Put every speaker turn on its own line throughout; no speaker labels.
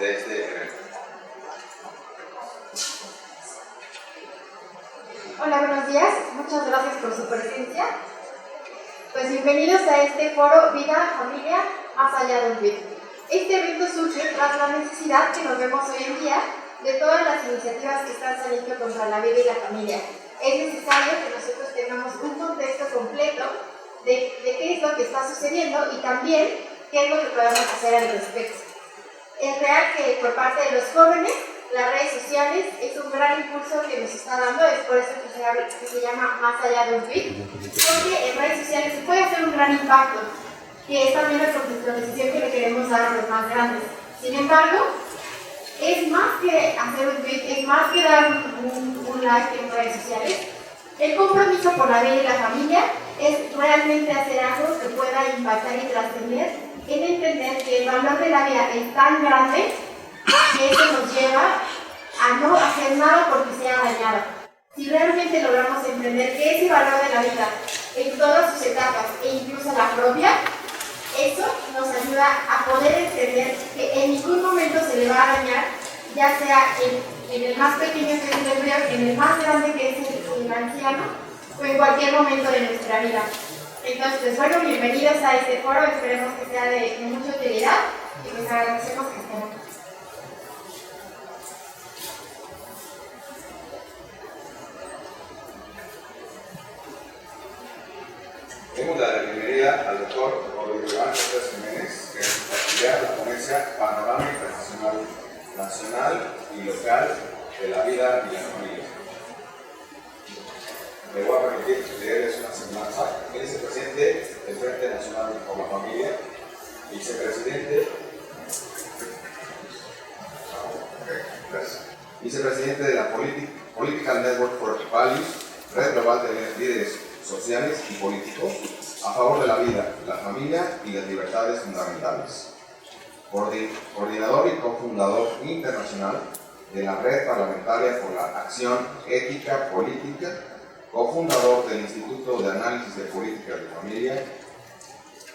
de este evento.
Hola, buenos días. Muchas gracias por su presencia. Pues bienvenidos a este foro Vida, Familia, Más Allá del Virus. Este evento surge tras la necesidad que nos vemos hoy en día de todas las iniciativas que están saliendo contra la vida y la familia. Es necesario que nosotros tengamos un contexto completo de qué es lo que está sucediendo y también qué es lo que podemos hacer al respecto. Es real que por parte de los jóvenes las redes sociales es un gran impulso que nos está dando, es por eso que se llama Más Allá de un Tweet, porque en redes sociales se puede hacer un gran impacto, que es también la proposición que le queremos dar a los más grandes. Sin embargo, es más que hacer un tweet, es más que dar un like en redes sociales. El compromiso por la vida y la familia es realmente hacer algo que pueda impactar y trascender en entender que el valor de la vida es tan grande que eso nos lleva a no hacer nada porque sea dañado. Si realmente logramos entender que ese valor de la vida en todas sus etapas e incluso la propia, eso nos ayuda a poder entender que en ningún momento se le va a dañar, ya sea en el más pequeño que es el embrión, en el más grande que es el anciano, o en cualquier momento de nuestra vida. Entonces, pues bueno, bienvenidos a este foro, esperemos que sea de mucha utilidad y pues agradecemos que estén aquí.
Demos la bienvenida al doctor Rodrigo Iván López Jiménez, que presidirá la ponencia Panorama Internacional, Nacional y Local de la Vida y la Familia. Me voy a permitir leerles una semblanza. Él es el presidente del Frente Nacional por la Familia, vicepresidente de la Political Network for Values, red global de líderes sociales y políticos a favor de la vida, la familia y las libertades fundamentales. Coordinador y cofundador internacional de la Red Parlamentaria por la Acción Ética Política, cofundador del Instituto de Análisis de Políticas de Familia,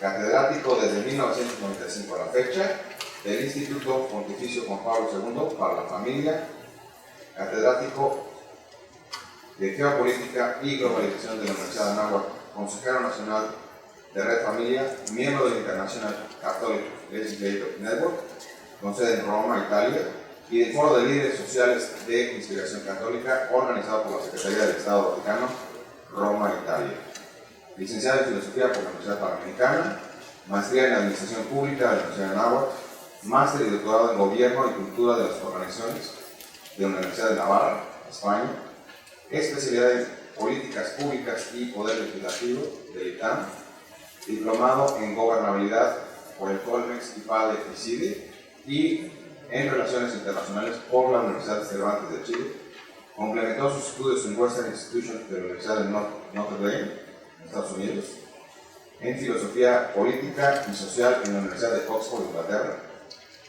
catedrático desde 1995 a la fecha del Instituto Pontificio Juan Pablo II para la Familia, catedrático de Geopolítica y Globalización de la Universidad de Anáhuac, consejero nacional de Red Familia, miembro del International Catholic Legislative Network, con sede en Roma, Italia, y del Foro de Líderes Sociales de Inspiración Católica, organizado por la Secretaría del Estado Vaticano, Roma, Italia. Licenciado en Filosofía por la Universidad Panamericana, maestría en Administración Pública de la Universidad de Anáhuac, máster y doctorado en Gobierno y Cultura de las Organizaciones de la Universidad de Navarra, España, especialidad en Políticas Públicas y Poder Legislativo del ITAM, diplomado en Gobernabilidad por el Colmex y PADE y CIDE, y en Relaciones Internacionales por la Universidad de Cervantes de Chile. Complementó sus estudios en Western Institution de la Universidad de Notre Dame, Estados Unidos, en Filosofía Política y Social en la Universidad de Oxford, Inglaterra,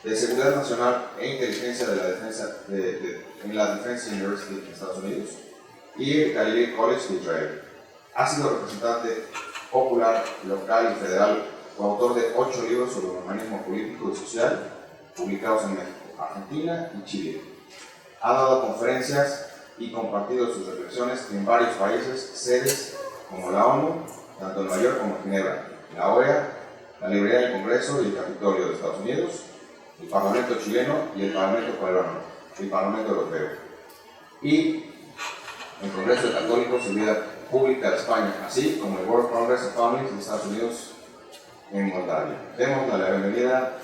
de Seguridad Nacional e Inteligencia de la Defensa en la Defense University de Estados Unidos y el Galilee College de Israel. Ha sido representante popular, local y federal, coautor de 8 libros sobre el humanismo político y social, publicados en México, Argentina y Chile. Ha dado conferencias y compartido sus reflexiones en varios países, sedes como la ONU, tanto en Nueva York como en Ginebra, la OEA, la Librería del Congreso y el Capitolio de Estados Unidos, el Parlamento chileno y el Parlamento peruano, el Parlamento europeo, y el Congreso de Católicos y Vida Pública de España, así como el World Congress of Families de Estados Unidos en Moldavia. Demos la bienvenida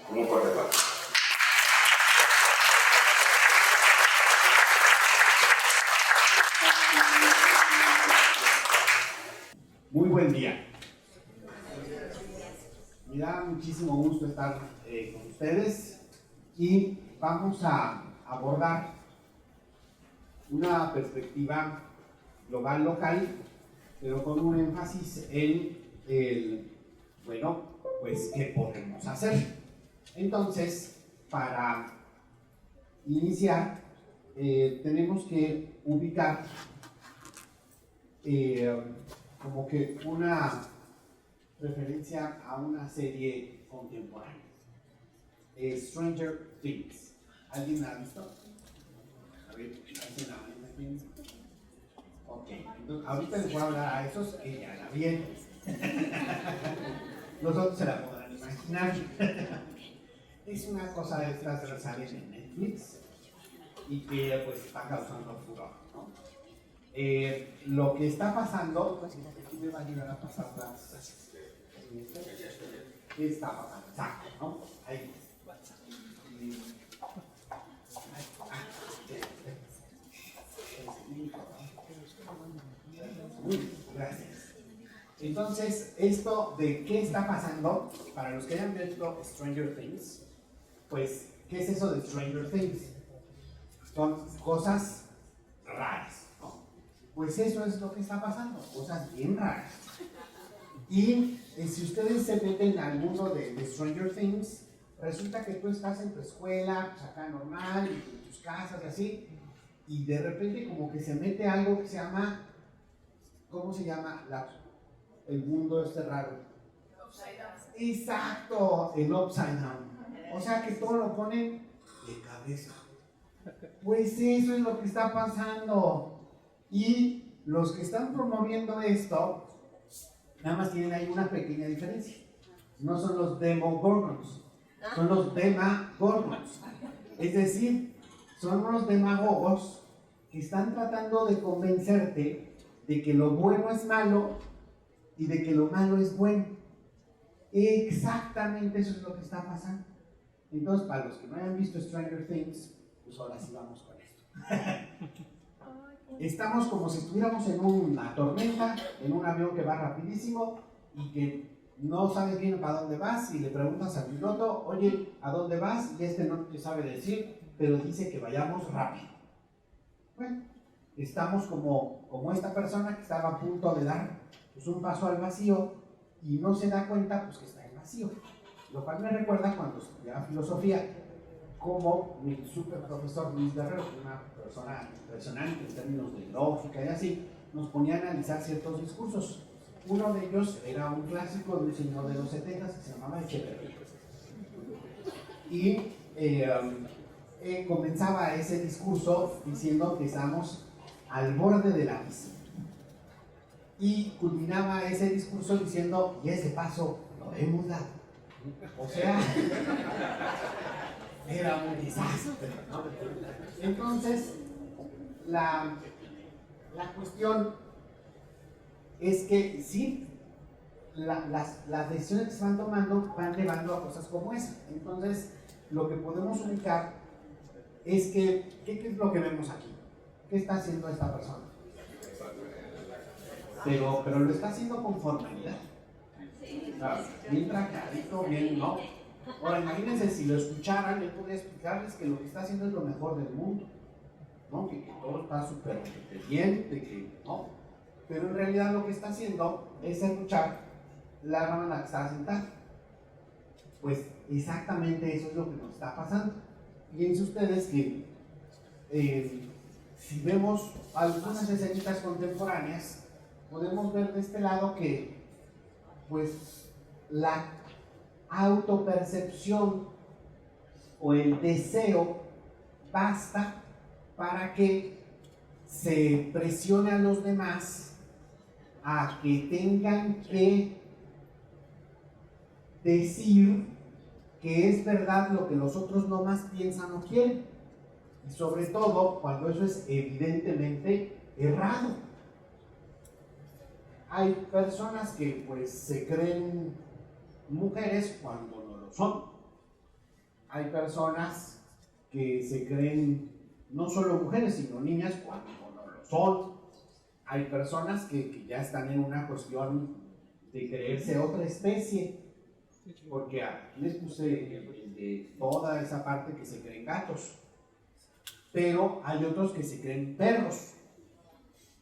con un fuerte aplauso.
Muy buen día. Me da muchísimo gusto estar con ustedes y vamos a abordar una perspectiva global local, pero con un énfasis en pues, ¿qué podemos hacer? Entonces, para iniciar, tenemos que ubicar como que una referencia a una serie contemporánea. Stranger Things. ¿Alguien la ha visto? A ver, ¿alguien la ha visto? Ok, entonces ahorita les voy a hablar a esos que ya la vieron. Los otros se la podrán imaginar. Es una cosa de estas que salen en Netflix y que pues está causando furor, ¿no? Lo que está pasando, pues aquí me va a ayudar a pasar las... ¿Qué está pasando? Exacto, ¿no? Ahí. Gracias. Entonces, esto de qué está pasando, para los que hayan visto Stranger Things, pues, ¿qué es eso de Stranger Things? Son cosas raras, ¿no? Pues eso es lo que está pasando, cosas bien raras. Y si ustedes se meten en alguno de Stranger Things, resulta que tú estás en tu escuela, pues acá normal, en tus casas y así, y de repente como que se mete algo que se llama, ¿cómo se llama? El mundo este raro.
Upside down.
Exacto, el upside down. O sea que todo lo ponen de cabeza. Pues eso es lo que está pasando. Y los que están promoviendo esto, nada más tienen ahí una pequeña diferencia. No son los Demogorgons, son los Demagorgons. Es decir, son unos demagogos que están tratando de convencerte de que lo bueno es malo y de que lo malo es bueno. Exactamente eso es lo que está pasando. Entonces, para los que no hayan visto Stranger Things, pues ahora sí vamos con esto. Estamos como si estuviéramos en una tormenta, en un avión que va rapidísimo y que no sabes bien para dónde vas y le preguntas al piloto, oye, ¿a dónde vas? Y este no te sabe decir, pero dice que vayamos rápido. Bueno, estamos como esta persona que estaba a punto de dar pues, un paso al vacío y no se da cuenta pues, que está en vacío. Lo cual me recuerda cuando estudiaba filosofía, como mi super profesor Luis Guerrero, una persona impresionante en términos de lógica y así, nos ponía a analizar ciertos discursos. Uno de ellos era un clásico de un señor de los 70 que se llamaba Echeverría. Y comenzaba ese discurso diciendo que estamos al borde del abismo. Y culminaba ese discurso diciendo, y ese paso lo hemos dado. O sea, era un desastre, ¿no? Entonces, la cuestión es que sí, las decisiones que se van tomando van llevando a cosas como esa. Entonces, lo que podemos ubicar es que, ¿qué es lo que vemos aquí? ¿Qué está haciendo esta persona? Pero lo está haciendo con formalidad. Bien trancadito, bien, ¿no? Ahora, imagínense si lo escucharan, él podría explicarles que lo que está haciendo es lo mejor del mundo, ¿no? Que todo está súper bien, que no. Pero en realidad lo que está haciendo es escuchar la rama en la que está sentada. Pues exactamente eso es lo que nos está pasando. Fíjense ustedes que si vemos algunas escenitas contemporáneas, podemos ver de este lado que pues la autopercepción o el deseo basta para que se presione a los demás a que tengan que decir que es verdad lo que los otros nomás piensan o quieren, y sobre todo cuando eso es evidentemente errado. Hay personas que pues se creen mujeres cuando no lo son. Hay personas que se creen no solo mujeres sino niñas cuando no lo son. Hay personas que ya están en una cuestión de creerse otra especie, porque aquí les puse de toda esa parte que se creen gatos, pero hay otros que se creen perros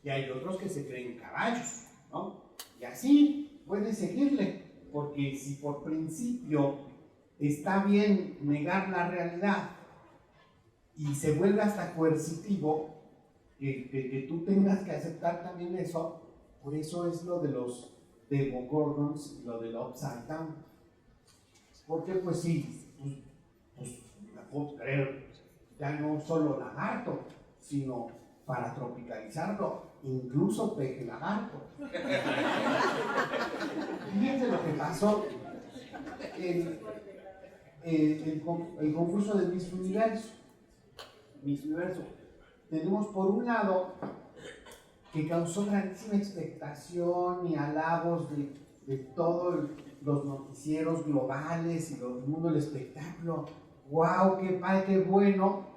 y hay otros que se creen caballos, ¿no? Y así puedes seguirle, porque si por principio está bien negar la realidad y se vuelve hasta coercitivo que tú tengas que aceptar también eso, por eso es lo de los Demogorgons y lo del Upside Down. Porque pues sí, pues, poder ya no solo lagarto, sino para tropicalizarlo, incluso peje lagarto. Fíjense lo que pasó en el concurso de Miss Universo. Miss Universo. Tenemos por un lado que causó grandísima expectación y halagos de todos los noticieros globales y el mundo del espectáculo. ¡Wow! ¡Qué padre, qué bueno!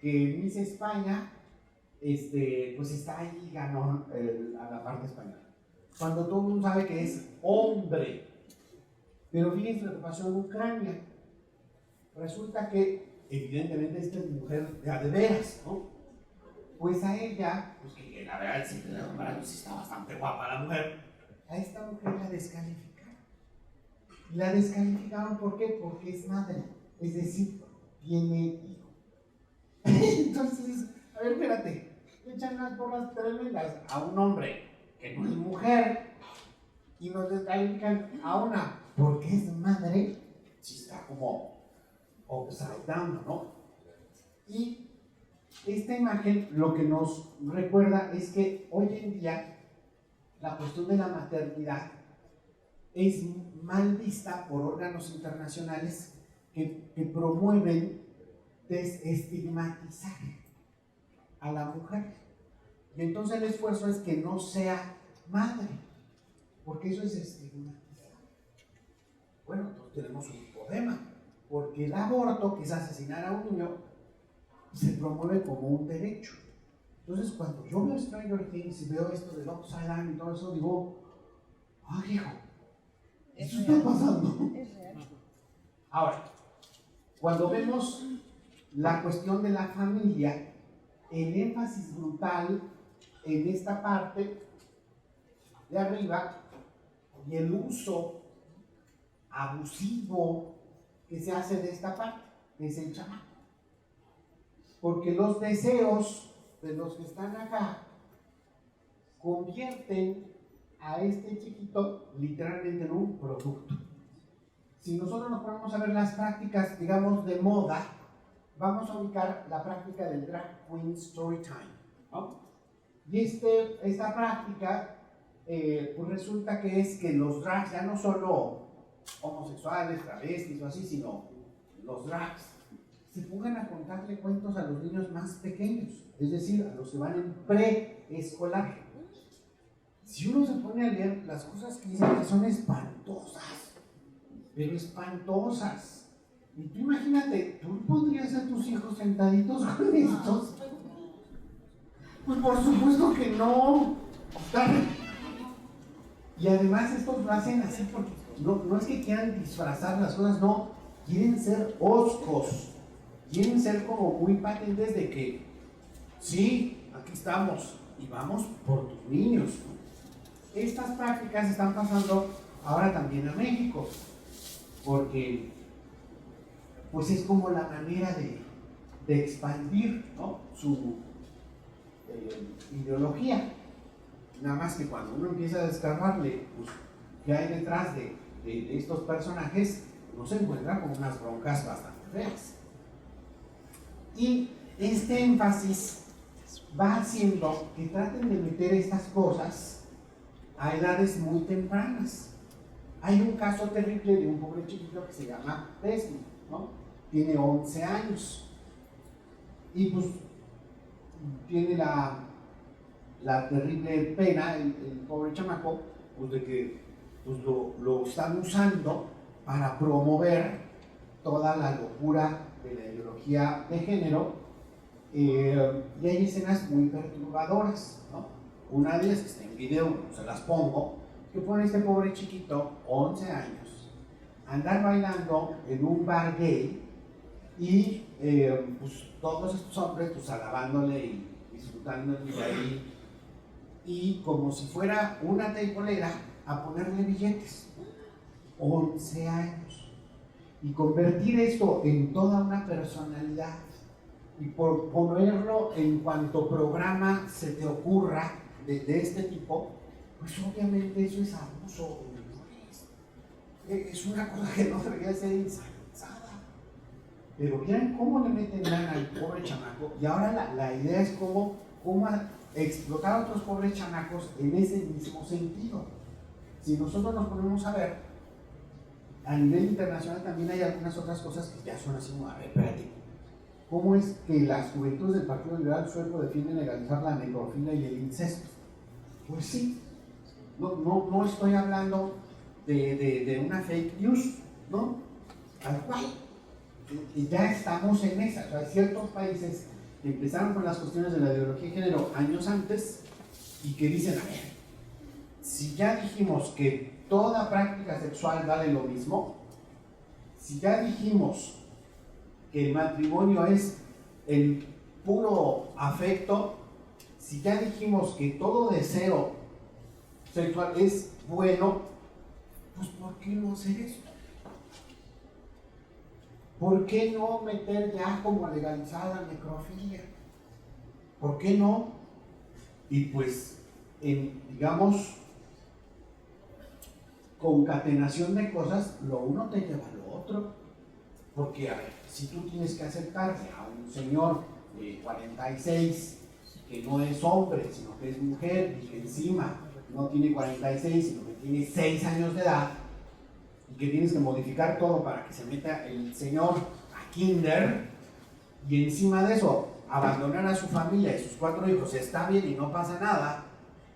Que Miss España pues está ahí, ganó a la parte española. Cuando todo el mundo sabe que es hombre. Pero fíjense lo que pasó en Ucrania. Resulta que, evidentemente, esta es mujer de veras, ¿no? Pues a ella, pues que la verdad sí, pues está bastante guapa la mujer, a esta mujer la descalificaron. Y la descalificaron, ¿por qué? Porque es madre, es decir, tiene hijo. Entonces, a ver, espérate, le echan unas porras tremendas a un hombre que no es mujer y nos descalifican a una porque es madre, si está como upside down, ¿no? Y esta imagen lo que nos recuerda es que hoy en día la cuestión de la maternidad es mal vista por órganos internacionales que promueven desestigmatizar a la mujer. Y entonces el esfuerzo es que no sea madre, porque eso es estigmatizar. Bueno, entonces tenemos un problema, porque el aborto, que es asesinar a un niño, se promueve como un derecho. Entonces, cuando yo veo Stranger Things y veo esto del Upside Down y todo eso, digo, ¡ay, hijo! ¿Eso está pasando? Ahora, cuando vemos la cuestión de la familia, el énfasis brutal en esta parte de arriba y el uso abusivo que se hace de esta parte, es el chamaco. Porque los deseos de los que están acá convierten a este chiquito literalmente en un producto. Si nosotros nos ponemos a ver las prácticas, digamos, de moda, vamos a ubicar la práctica del Drag Queen Storytime, ¿no? Y esta práctica, pues resulta que es que los drags, ya no solo homosexuales, travestis o así, sino los drags, se pongan a contarle cuentos a los niños más pequeños, es decir, a los que van en preescolar. Si uno se pone a leer las cosas que dicen, que son espantosas, pero espantosas. Y tú imagínate, ¿tú podrías a tus hijos sentaditos con estos? Pues por supuesto que no. Y además estos lo hacen así porque no es que quieran disfrazar las cosas, no, quieren ser hoscos. Quieren ser como muy patentes de que sí, aquí estamos y vamos por tus niños. Estas prácticas están pasando ahora también a México, porque pues es como la manera de expandir, ¿no?, su ideología. Nada más que cuando uno empieza a descargarle pues, qué hay detrás de estos personajes, uno se encuentra con unas broncas bastante feas. Y este énfasis va haciendo que traten de meter estas cosas a edades muy tempranas. Hay un caso terrible de un pobre chiquito que se llama Tesla, ¿no? Tiene 11 años y pues tiene la terrible pena, el pobre chamaco, pues de que pues, lo están usando para promover toda la locura de la ideología de género, y hay escenas muy perturbadoras, ¿no? Una de ellas que está en video, se las pongo, que pone este pobre chiquito, 11 años, andar bailando en un bar gay y pues, todos estos hombres pues, alabándole y disfrutando de ahí, y como si fuera una teibolera a ponerle billetes. 11 años. Y convertir esto en toda una personalidad y por ponerlo en cuanto programa se te ocurra de este tipo, pues obviamente eso es abuso, es una cosa que no debería ser ensalzada. Pero vieran cómo le meten lana al pobre chamaco, y ahora la idea es cómo explotar a otros pobres chamacos en ese mismo sentido. Si nosotros nos ponemos a ver, a nivel internacional también hay algunas otras cosas que ya son así como, a ver, espérate, ¿cómo es que las juventudes del Partido Liberal Sueco defienden legalizar la necrofilia y el incesto? Pues sí, no estoy hablando de una fake news, ¿no? Tal cual. Y ya estamos en esa. O sea, hay ciertos países que empezaron con las cuestiones de la ideología de género años antes y que dicen, a ver, si ya dijimos que toda práctica sexual vale lo mismo, si ya dijimos que el matrimonio es el puro afecto, si ya dijimos que todo deseo sexual es bueno, pues ¿por qué no hacer esto? ¿Por qué no meter ya como legalizada la necrofilia? ¿Por qué no? Y pues, digamos, concatenación de cosas, lo uno te lleva a lo otro. Porque, a ver, si tú tienes que aceptarle a un señor de 46 que no es hombre, sino que es mujer, y que encima no tiene 46, sino que tiene 6 años de edad, y que tienes que modificar todo para que se meta el señor a kinder, y encima de eso abandonar a su familia y sus 4 hijos está bien y no pasa nada,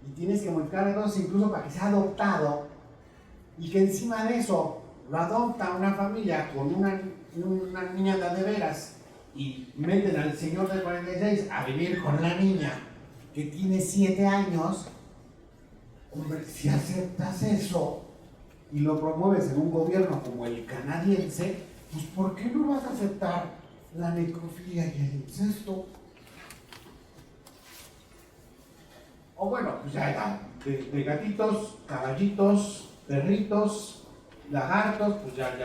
y tienes que modificar cosas incluso para que sea adoptado, y que encima de eso lo adopta una familia con una niña de veras y meten al señor de 46 a vivir con la niña que tiene 7 años. Hombre, si aceptas eso y lo promueves en un gobierno como el canadiense, pues ¿por qué no vas a aceptar la necrofilia y el incesto? O bueno, pues ya, de gatitos, caballitos, perritos, lagartos, pues ya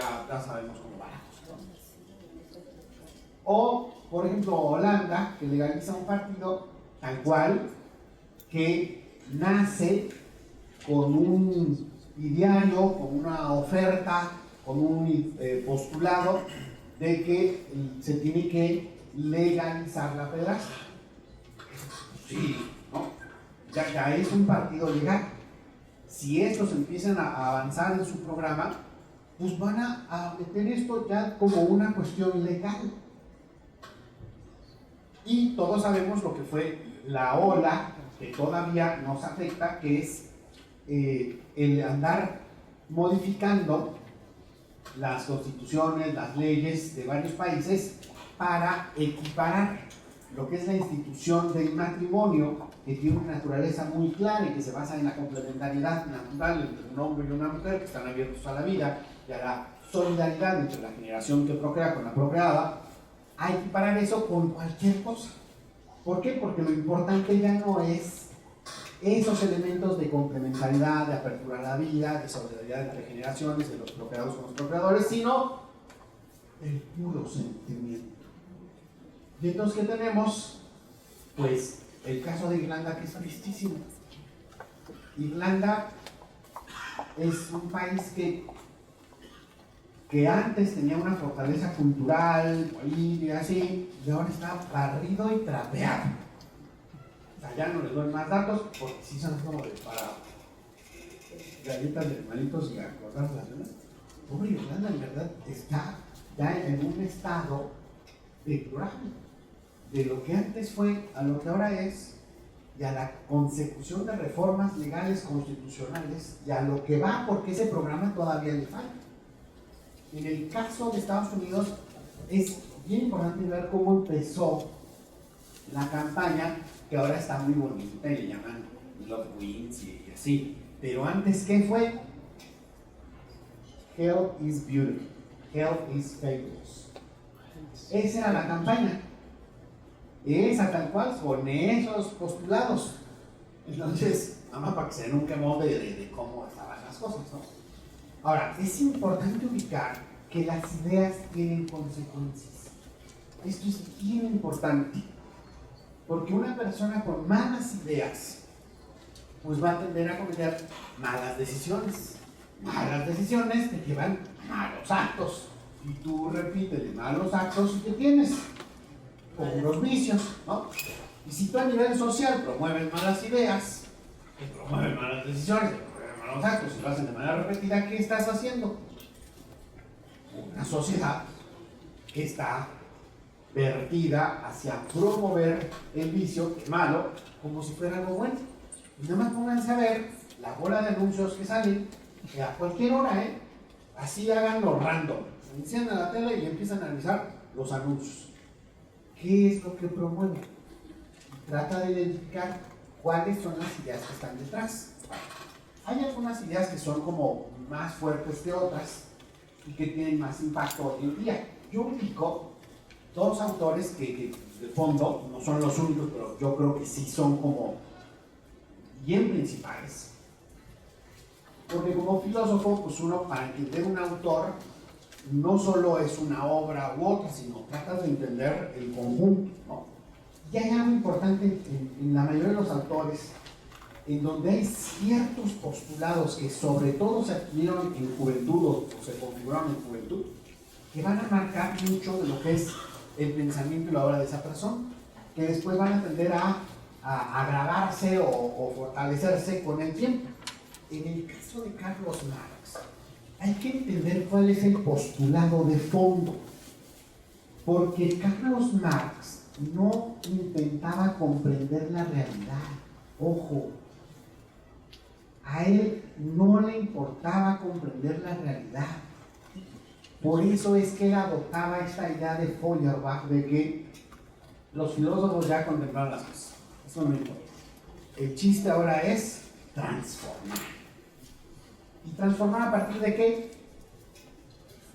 sabemos cómo va la cosa, ¿no? O, por ejemplo, Holanda, que legaliza un partido tal cual, que nace con un ideario, con una oferta, con un postulado de que se tiene que legalizar la pederastia. Sí, ¿no? Ya es un partido legal. Si estos empiezan a avanzar en su programa, pues van a meter esto ya como una cuestión legal. Y todos sabemos lo que fue la ola que todavía nos afecta, que es el andar modificando las constituciones, las leyes de varios países para equiparar lo que es la institución del matrimonio, que tiene una naturaleza muy clara y que se basa en la complementariedad natural entre un hombre y una mujer que están abiertos a la vida y a la solidaridad entre la generación que procrea con la procreada, a equiparar eso con cualquier cosa. ¿Por qué? Porque lo importante ya no es esos elementos de complementariedad, de apertura a la vida, de solidaridad entre generaciones, de los procreados con los procreadores, sino el puro sentimiento. Y entonces, ¿qué tenemos? Pues el caso de Irlanda, que es tristísimo. Irlanda es un país que antes tenía una fortaleza cultural, política, así, y ahora está barrido y trapeado. O sea, ya no les doy más datos, porque sí son como para galletas de animalitos y acordarlas, ¿no? Pobre Irlanda, en verdad, está ya en un estado deplorable. De lo que antes fue a lo que ahora es, y a la consecución de reformas legales constitucionales, y a lo que va, porque ese programa todavía le falta. En el caso de Estados Unidos es bien importante ver cómo empezó la campaña, que ahora está muy bonita y le llaman Love Wins y así. Pero antes, ¿qué fue? Health is beautiful, health is fabulous. Esa era la campaña. Esa tal cual, con esos postulados. Entonces, nada más para que se den un quemón de cómo estaban las cosas, ¿no? Ahora, es importante ubicar que las ideas tienen consecuencias. Esto es bien importante, porque una persona con malas ideas pues va a tender a cometer malas decisiones. Malas decisiones te llevan a malos actos, y tú repítele malos actos y te tienes con los vicios, ¿no? Y si tú a nivel social promueves malas ideas, que promueven malas decisiones, que promueven malos actos y lo hacen de manera repetida, ¿qué estás haciendo? Una sociedad que está vertida hacia promover el vicio, que es malo, como si fuera algo bueno. Y nada más pónganse a ver la bola de anuncios que salen, que a cualquier hora, así háganlo random. Se encienden la tele y empiezan a analizar los anuncios. ¿Qué es lo que promueve? Y trata de identificar cuáles son las ideas que están detrás. Hay algunas ideas que son como más fuertes que otras y que tienen más impacto hoy en día. Yo ubico dos autores que de fondo no son los únicos, pero yo creo que sí son como bien principales. Porque como filósofo, pues uno para entender un autor no solo es una obra u otra, sino tratas de entender el conjunto, ¿no? Y hay algo importante en la mayoría de los autores, en donde hay ciertos postulados que sobre todo se adquirieron en juventud o se configuraron en juventud, que van a marcar mucho de lo que es el pensamiento y la obra de esa persona, que después van a tender a agravarse o fortalecerse con el tiempo. En el caso de Carlos Marx, hay que entender cuál es el postulado de fondo, porque Carlos Marx no intentaba comprender la realidad. Ojo, a él no le importaba comprender la realidad. Por eso es que él adoptaba esta idea de Feuerbach de que los filósofos ya contemplaron las cosas. Eso no importa. El chiste ahora es transformar. ¿Y transformar a partir de qué?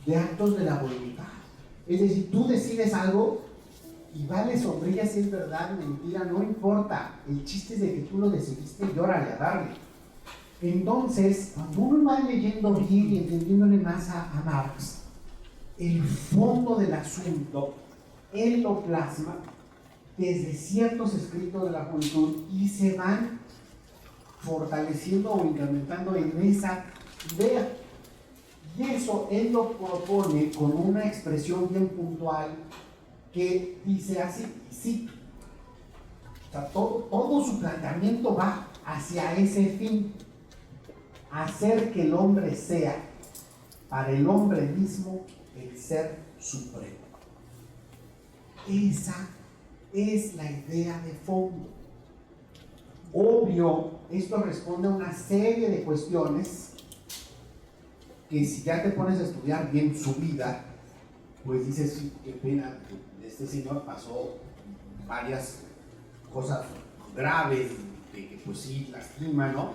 De actos de la voluntad. Es decir, tú decides algo y vale sombrilla si es verdad, mentira, no importa. El chiste es de que tú lo decidiste y órale a darle. Entonces, cuando uno va leyendo bien y entendiéndole más a Marx, el fondo del asunto, él lo plasma desde ciertos escritos de la juventud y se van fortaleciendo o incrementando en esa idea. Y eso él lo propone con una expresión bien puntual que dice así, sí. O sea, todo su planteamiento va hacia ese fin, hacer que el hombre sea para el hombre mismo el ser supremo. Esa es la idea de fondo. Obvio, esto responde a una serie de cuestiones que si ya te pones a estudiar bien su vida, pues dices, sí, qué pena, este señor pasó varias cosas graves, de que pues sí, lastima, ¿no?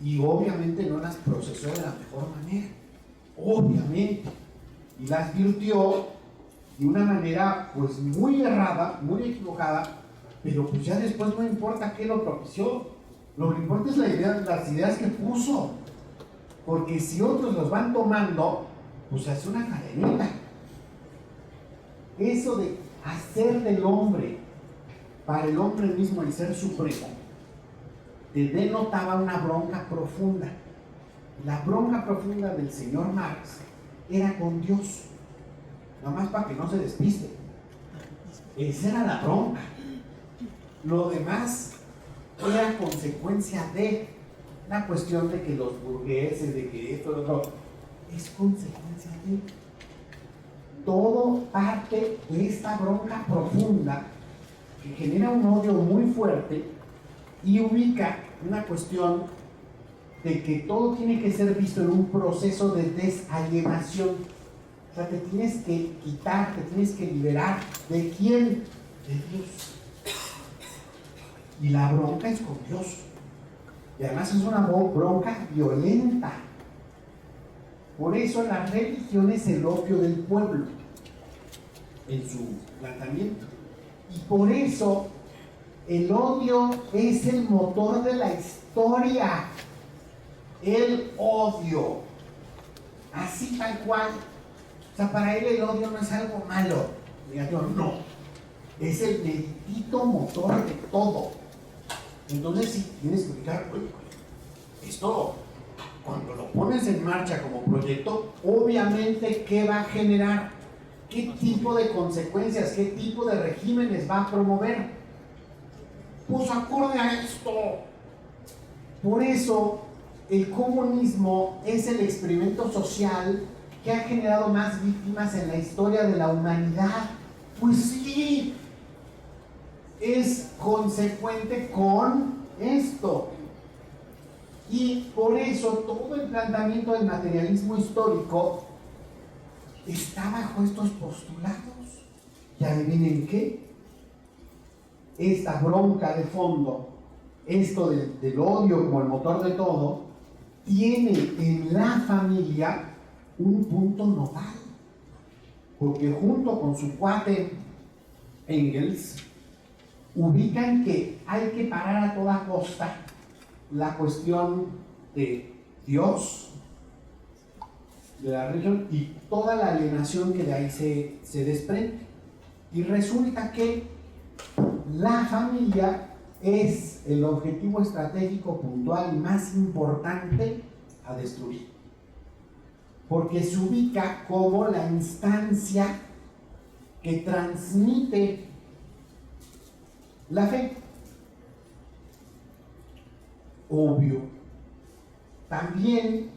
Y obviamente no las procesó de la mejor manera, obviamente, y las virtió de una manera pues muy errada, muy equivocada, pero pues ya después no importa qué lo propició, lo que importa es las ideas que puso, porque si otros los van tomando, pues se hace una cadenita. Eso de hacer del hombre para el hombre mismo el ser supremo, te denotaba una bronca profunda. La bronca profunda del señor Marx era con Dios, nomás para que no se despiste. Esa era la bronca. Lo demás era consecuencia de la cuestión de que los burgueses, de que esto, lo otro, es consecuencia de todo parte de esta bronca profunda que genera un odio muy fuerte y ubica una cuestión de que todo tiene que ser visto en un proceso de desalienación. O sea, te tienes que quitar, te tienes que liberar. ¿De quién? De Dios. Y la bronca es con Dios. Y además es una bronca violenta. Por eso la religión es el opio del pueblo en su planteamiento. Y por eso el odio es el motor de la historia. El odio. Así tal cual. O sea, para él el odio no es algo malo. No. Es el bendito motor de todo. Entonces sí, tienes que ubicar, esto cuando lo pones en marcha como proyecto, obviamente, ¿qué va a generar? ¿Qué tipo de consecuencias, qué tipo de regímenes va a promover? Pues acorde a esto. Por eso, el comunismo es el experimento social que ha generado más víctimas en la historia de la humanidad. Pues sí, es consecuente con esto. Y por eso todo el planteamiento del materialismo histórico está bajo estos postulados. ¿Y adivinen qué? Esta bronca de fondo, esto del odio como el motor de todo, tiene en la familia un punto nodal. Porque junto con su cuate Engels, ubican que hay que parar a toda costa la cuestión de Dios, de la religión y toda la alienación que de ahí se desprende. Y resulta que la familia es el objetivo estratégico puntual y más importante a destruir, porque se ubica como la instancia que transmite la fe. Obvio. También,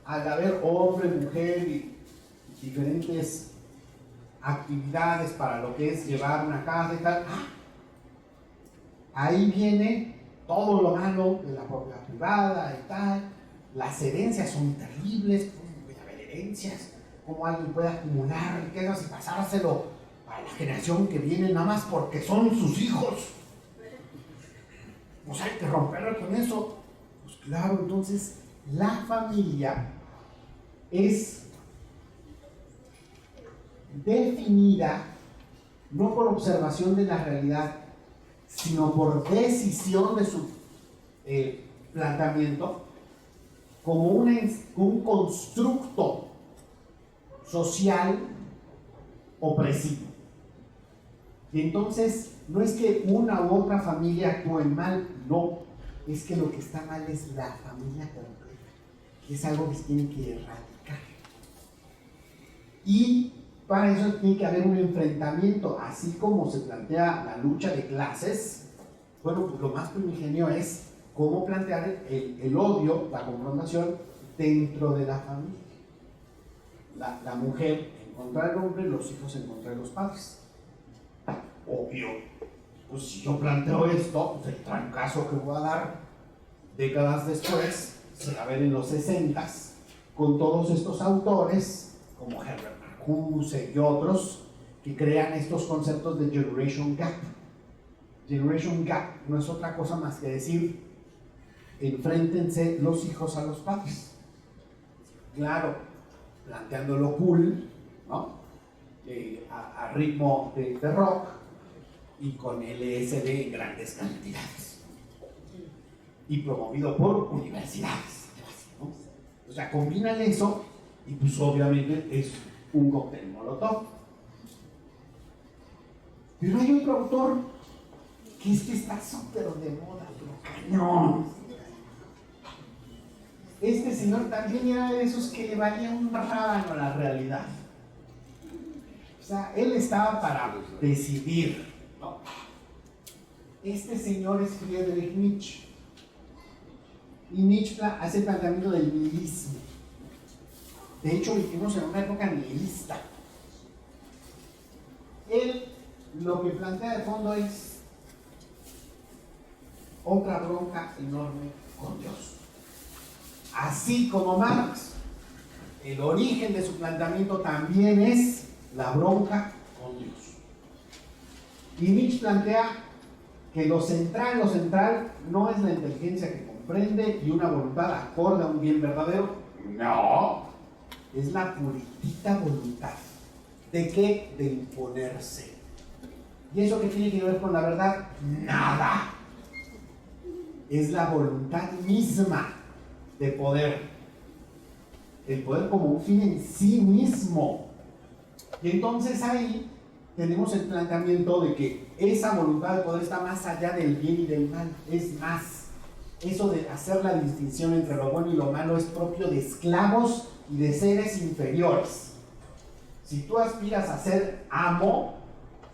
al haber hombre, mujer y diferentes actividades para lo que es llevar una casa y tal, ahí viene todo lo malo de la propiedad privada y tal. Las herencias son terribles. ¿Cómo puede haber herencias? ¿Cómo alguien puede acumular riquezas y pasárselo a la generación que viene nada más porque son sus hijos? Pues hay que romperlo con eso. Pues claro, entonces la familia es definida no por observación de la realidad, sino por decisión de su planteamiento como un constructo social opresivo. Y entonces no es que una u otra familia actúe mal, no, es que lo que está mal es la familia completa, que es algo que se tiene que erradicar. Y para eso tiene que haber un enfrentamiento, así como se plantea la lucha de clases. Bueno, pues lo más primigenio es cómo plantear el odio, la confrontación dentro de la familia. La mujer en contra del hombre, los hijos en contra de los padres. Obvio, pues si yo planteo esto, pues el trancazo que voy a dar décadas después se va a ver en los 60s con todos estos autores como Herbert Marcuse y otros que crean estos conceptos de Generation Gap. Generation Gap no es otra cosa más que decir: enfréntense los hijos a los padres. Claro, planteándolo cool, ¿no? A ritmo de rock y con LSD en grandes cantidades y promovido por universidades, ¿no? O sea, combinan eso y pues obviamente es un cóctel molotov. Pero hay otro autor que está súper de moda, pero cañón. Este señor también era de esos que le valía un rábano a la realidad. O sea, él estaba para decidir, ¿no? Este señor es Friedrich Nietzsche. Y Nietzsche hace el planteamiento del nihilismo. De hecho, vivimos en una época nihilista. Él lo que plantea de fondo es otra bronca enorme con Dios. Así como Marx, el origen de su planteamiento también es la bronca con Dios. Y Nietzsche plantea que lo central no es la inteligencia que comprende y una voluntad acorde a un bien verdadero. No, es la puritita voluntad. ¿De qué? De imponerse. ¿Y eso qué tiene que ver con la verdad? Nada. Es la voluntad misma de poder. El poder como un fin en sí mismo. Y entonces ahí tenemos el planteamiento de que esa voluntad de poder está más allá del bien y del mal. Es más, Eso de hacer la distinción entre lo bueno y lo malo es propio de esclavos y de seres inferiores. Si tú aspiras a ser amo,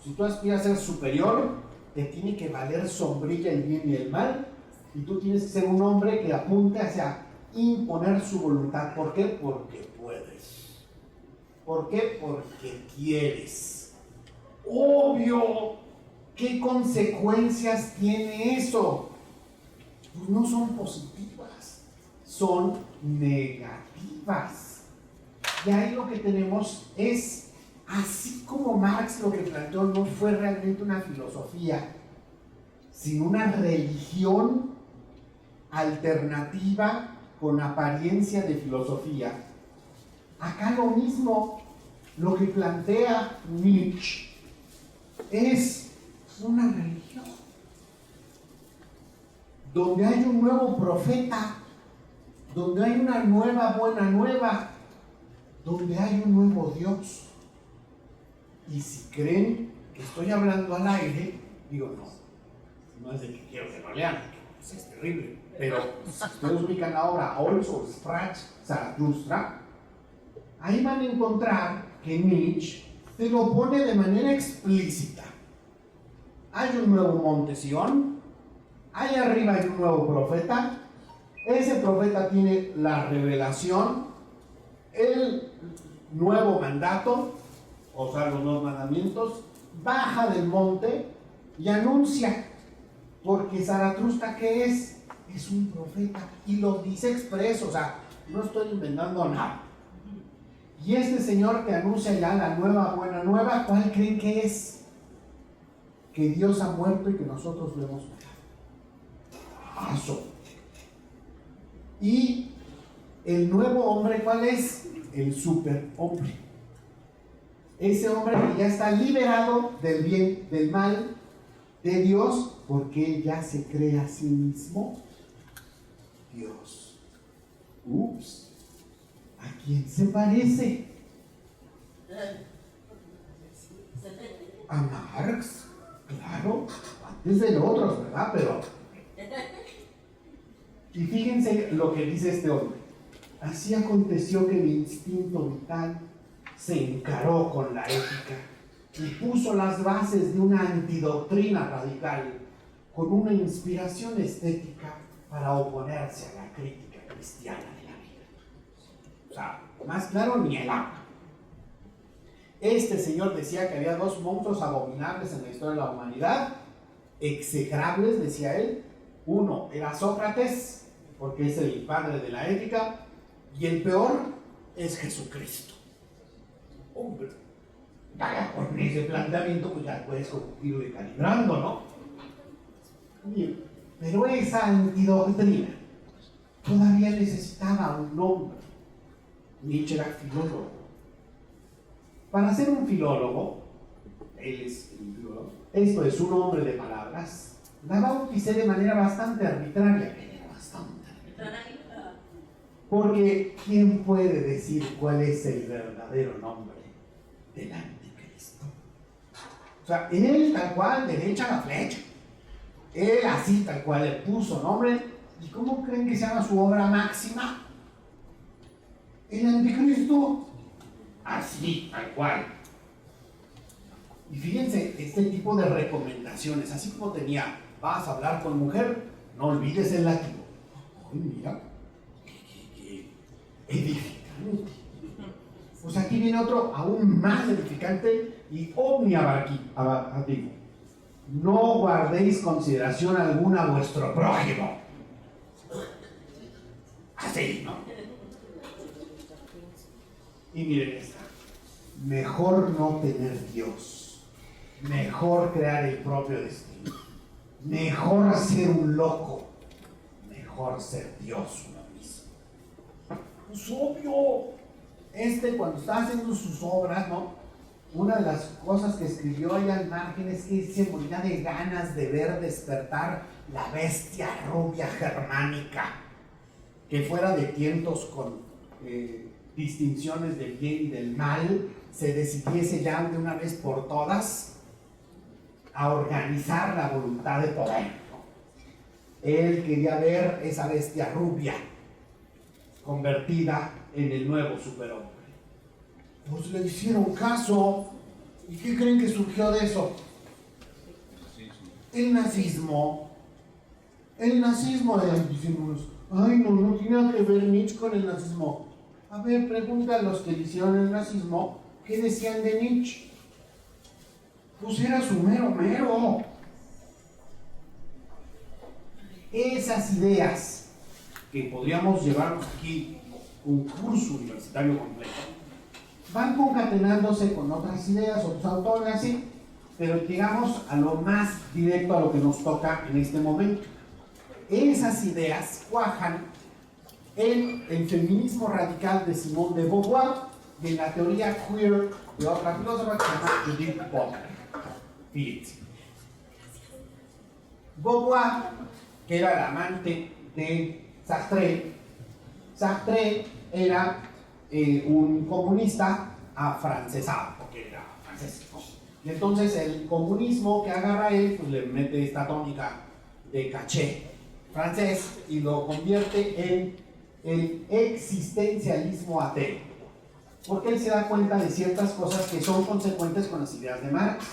si tú aspiras a ser superior, te tiene que valer sombrilla el bien y el mal, y tú tienes que ser un hombre que apunte hacia imponer su voluntad. ¿Por qué? Porque puedes. ¿Por qué? Porque quieres. Obvio. ¿Qué consecuencias tiene eso? Pues no son positivas, son negativas. Y ahí lo que tenemos es, así como Marx lo que planteó no fue realmente una filosofía, sino una religión alternativa con apariencia de filosofía. Acá lo mismo, lo que plantea Nietzsche es una religión donde hay un nuevo profeta, donde hay una nueva buena nueva, donde hay un nuevo Dios. Y si creen que estoy hablando al aire, digo, no es de que quiero que lo lean, porque es terrible, pero si ustedes ubican la obra Also Sprach Zarathustra, ahí van a encontrar que Nietzsche te lo pone de manera explícita. Hay un nuevo monte Sión, ahí arriba hay un nuevo profeta, ese profeta tiene la revelación, el nuevo mandato, o sea, los nuevos mandamientos, baja del monte y anuncia, porque Zaratustra, ¿qué es? Es un profeta, y lo dice expreso, o sea, no estoy inventando nada. Y este señor te anuncia ya la nueva buena nueva. ¿Cuál creen que es? Que Dios ha muerto y que nosotros lo hemos matado. Eso. Y el nuevo hombre, ¿cuál es? El superhombre. Ese hombre que ya está liberado del bien, del mal, de Dios, porque él ya se cree a sí mismo Dios. Ups. ¿A quién se parece? A Marx, claro, antes de los otros, ¿verdad? Pero. Y fíjense lo que dice este hombre. Así aconteció que mi instinto vital se encaró con la ética y puso las bases de una antidoctrina radical con una inspiración estética para oponerse a la crítica cristiana de la vida. O sea, más claro ni el agua. Este señor decía que había dos monstruos abominables en la historia de la humanidad, execrables, decía él. Uno era Sócrates, porque es el padre de la ética, y el peor es Jesucristo. Hombre, vaya, con ese planteamiento pues ya puedes irlo calibrando, ¿no? Bien, pero esa antidoctrina todavía necesitaba un nombre. Nietzsche era filólogo. Para ser un filólogo, él es un filólogo, esto es un hombre de palabras, la bauticé de manera bastante arbitraria, porque ¿quién puede decir cuál es el verdadero nombre del anticristo? O sea, él tal cual, derecha la flecha, él así tal cual le puso nombre. ¿Y cómo creen que se llama su obra máxima? El anticristo. Así, tal cual. Y fíjense, este tipo de recomendaciones, así como tenía, vas a hablar con mujer, no olvides el látigo. Ay, mira, qué edificante. Pues aquí viene otro aún más edificante y omniabarcativo. No guardéis consideración alguna a vuestro prójimo. Así, ¿no? Y miren esta. Mejor no tener Dios. Mejor crear el propio destino. Mejor ser un loco. Mejor ser Dios uno mismo. Pues obvio. Cuando está haciendo sus obras, ¿no? Una de las cosas que escribió ahí al margen es que se moría de ganas de ver despertar la bestia rubia germánica, que fuera de tientos con distinciones del bien y del mal, se decidiese ya de una vez por todas a organizar la voluntad de poder, ¿no? Él quería ver esa bestia rubia convertida en el nuevo superhombre. Pues le hicieron caso. ¿Y qué creen que surgió de eso? El nazismo. El nazismo, decimos, ay, no tiene nada que ver Nietzsche con el nazismo. A ver, pregunta a los que hicieron el nazismo, ¿qué decían de Nietzsche? Pues era su mero. Esas ideas que podríamos llevarnos aquí un curso universitario completo, van concatenándose con otras ideas, otros autores, así, pero llegamos a lo más directo a lo que nos toca en este momento. Esas ideas cuajan en el feminismo radical de Simone de Beauvoir y en la teoría queer de otra filósofa que se llama Judith Butler. Fíjense. Beauvoir, que era la amante de Sartre. Sartre era un comunista afrancesado, porque era francés, ¿no? Y entonces el comunismo que agarra él, pues le mete esta tónica de caché francés y lo convierte en el existencialismo ateo, porque él se da cuenta de ciertas cosas que son consecuentes con las ideas de Marx.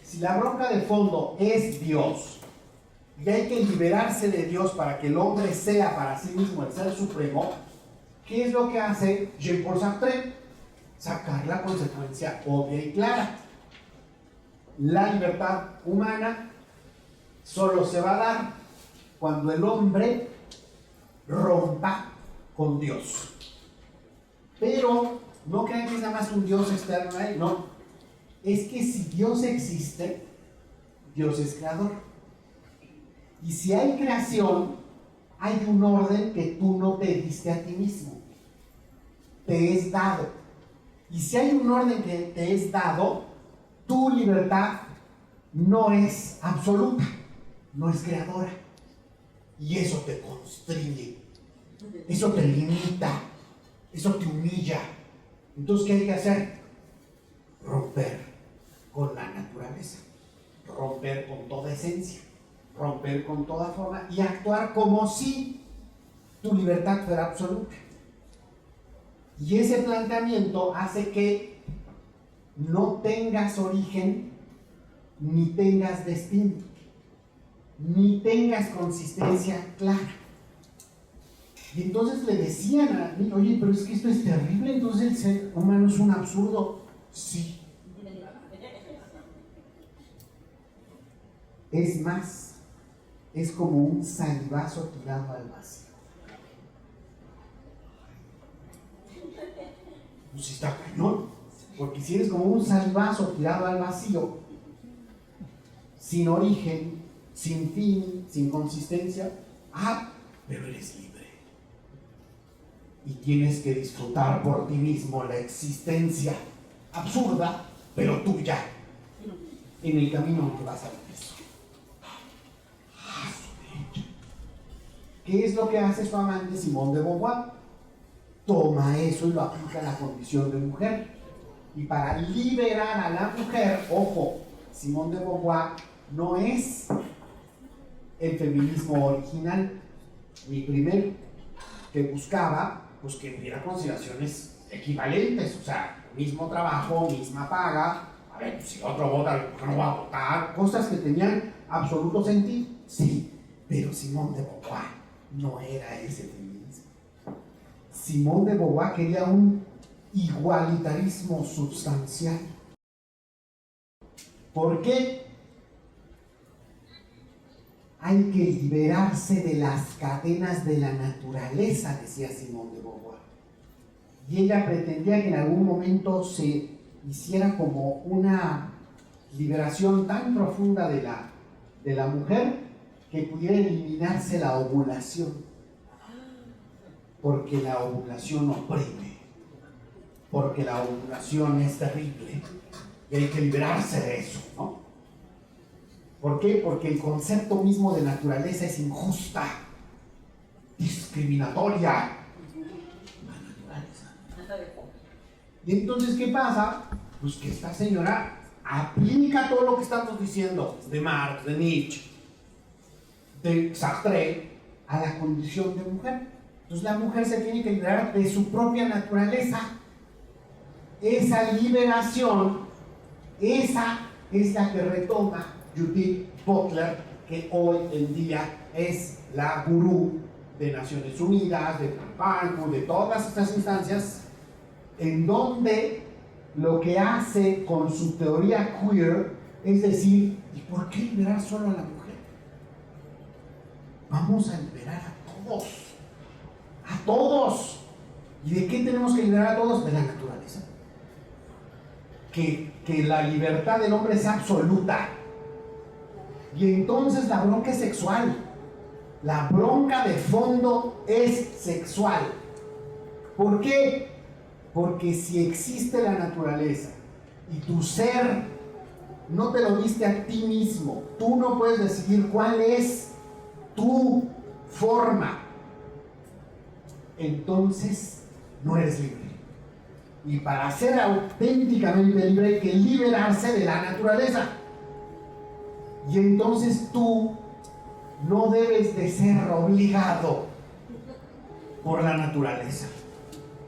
Si la bronca de fondo es Dios y hay que liberarse de Dios para que el hombre sea para sí mismo el ser supremo, ¿qué es lo que hace Jean-Paul Sartre? Sacar la consecuencia obvia y clara. La libertad humana solo se va a dar cuando el hombre rompa con Dios. Pero no crean que es nada más un Dios externo a él, no. Es que si Dios existe, Dios es creador. Y si hay creación, hay un orden que tú no te diste a ti mismo. Te es dado. Y si hay un orden que te es dado, tu libertad no es absoluta, no es creadora. Y eso te constriñe, eso te limita, eso te humilla. Entonces, ¿qué hay que hacer? Romper con la naturaleza, romper con toda esencia, romper con toda forma y actuar como si tu libertad fuera absoluta. Y ese planteamiento hace que no tengas origen, ni tengas destino, ni tengas consistencia clara. Y entonces le decían a mí, oye, pero es que esto es terrible, entonces el ser humano es un absurdo. Sí. Es más, es como un salivazo tirado al vacío. Pues está cañón, porque si eres como un salivazo tirado al vacío, sin origen, sin fin, sin consistencia, pero eres libre. Y tienes que disfrutar por ti mismo la existencia absurda, pero tuya, en el camino en que vas a vivir. ¿Qué es lo que hace su amante Simone de Beauvoir? Toma eso y lo aplica a la condición de mujer. Y para liberar a la mujer, ojo, Simone de Beauvoir no es el feminismo original, ni primero, que buscaba pues que hubiera consideraciones equivalentes, o sea, mismo trabajo, misma paga. A ver, pues, si otro vota, ¿por qué no va a votar? Cosas que tenían absoluto sentido, sí, pero Simone de Beauvoir no era ese feminismo. Simone de Beauvoir quería un igualitarismo sustancial. ¿Por qué? Hay que liberarse de las cadenas de la naturaleza, decía Simone de Beauvoir. Y ella pretendía que en algún momento se hiciera como una liberación tan profunda de la mujer que pudiera eliminarse la ovulación. Porque la ovulación oprime, porque la ovulación es terrible y hay que liberarse de eso, ¿no? ¿Por qué? Porque el concepto mismo de naturaleza es injusta, discriminatoria. La naturaleza. Y entonces, ¿qué pasa? Pues que esta señora aplica todo lo que estamos diciendo de Marx, de Nietzsche, de Sartre a la condición de mujer. Entonces la mujer se tiene que liberar de su propia naturaleza. Esa liberación, esa es la que retoma Judith Butler, que hoy en día es la gurú de Naciones Unidas, de PAN, de todas estas instancias, en donde lo que hace con su teoría queer es decir, ¿y por qué liberar solo a la mujer? Vamos a liberar a todos. A todos. ¿Y de qué tenemos que liberar a todos? De la naturaleza. Que la libertad del hombre es absoluta. Y entonces la bronca es sexual. La bronca de fondo es sexual. ¿Por qué? Porque si existe la naturaleza y tu ser no te lo diste a ti mismo, tú no puedes decidir cuál es tu forma, entonces no eres libre. Y para ser auténticamente libre hay que liberarse de la naturaleza. Y entonces tú no debes de ser obligado por la naturaleza.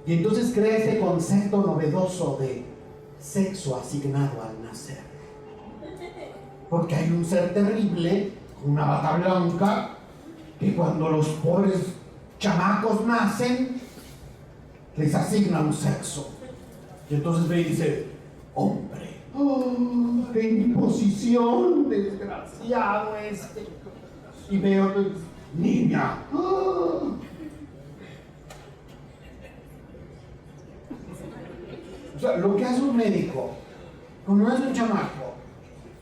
Y entonces crea este concepto novedoso de sexo asignado al nacer. Porque hay un ser terrible, una bata blanca, que cuando los pobres chamacos nacen, les asigna un sexo. Y entonces ve y dice, hombre. ¡Oh, qué imposición! Desgraciado este. Y veo, niña. ¡Oh! O sea, lo que hace un médico, cuando es un chamaco,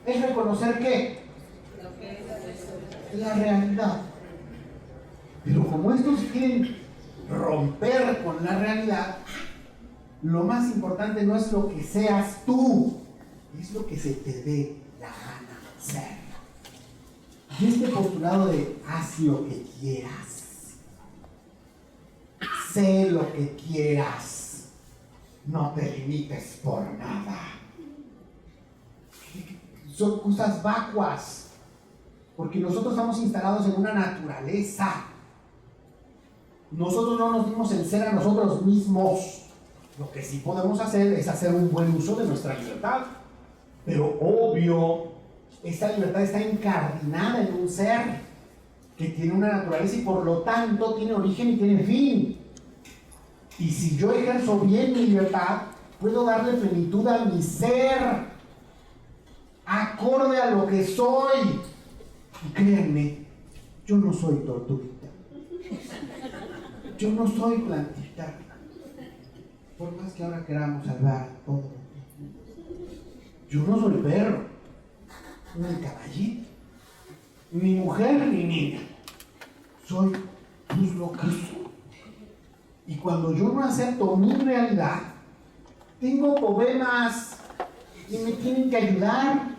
es reconocer que la realidad. Pero como estos quieren romper con la realidad, lo más importante no es lo que seas tú, es lo que se te dé la gana ser. Y este postulado de haz lo que quieras, sé lo que quieras, no te limites por nada, son cosas vacuas, porque nosotros estamos instalados en una naturaleza. Nosotros no nos dimos en ser a nosotros mismos. Lo que sí podemos hacer es hacer un buen uso de nuestra libertad. Pero obvio, esta libertad está incardinada en un ser que tiene una naturaleza y por lo tanto tiene origen y tiene fin. Y si yo ejerzo bien mi libertad, puedo darle plenitud a mi ser, acorde a lo que soy. Y créanme, yo no soy tortuguita. Yo no soy plantita. Por más que ahora queramos salvar todo. Yo no soy perro, ni caballito, ni mujer, ni niña. Soy pues lo que soy. Y cuando yo no acepto mi realidad, tengo problemas y me tienen que ayudar.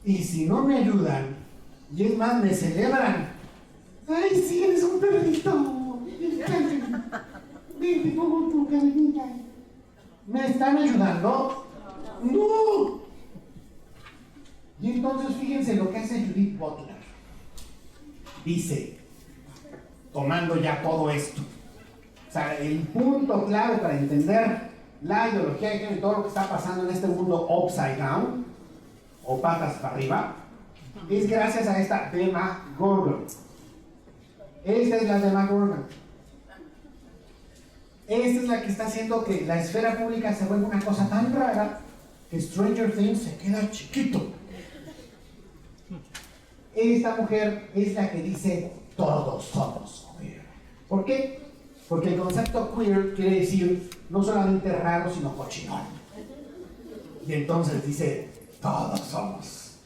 Y si no me ayudan, y es más, me celebran. ¡Ay, sí, eres un perrito! Ven, te pongo tu cadenita. ¿Me están ayudando? ¡No! Y entonces fíjense lo que hace Judith Butler. Dice, tomando ya todo esto, o sea, el punto clave para entender la ideología de género y todo lo que está pasando en este mundo upside down, o patas para arriba, es gracias a esta Demagorgon. Esta es la Demagorgon. Esta es la que está haciendo que la esfera pública se vuelva una cosa tan rara que Stranger Things se queda chiquito. Esta mujer es la que dice todos somos queer. ¿Por qué? Porque el concepto queer quiere decir no solamente raro, sino cochinón. Y entonces dice todos somos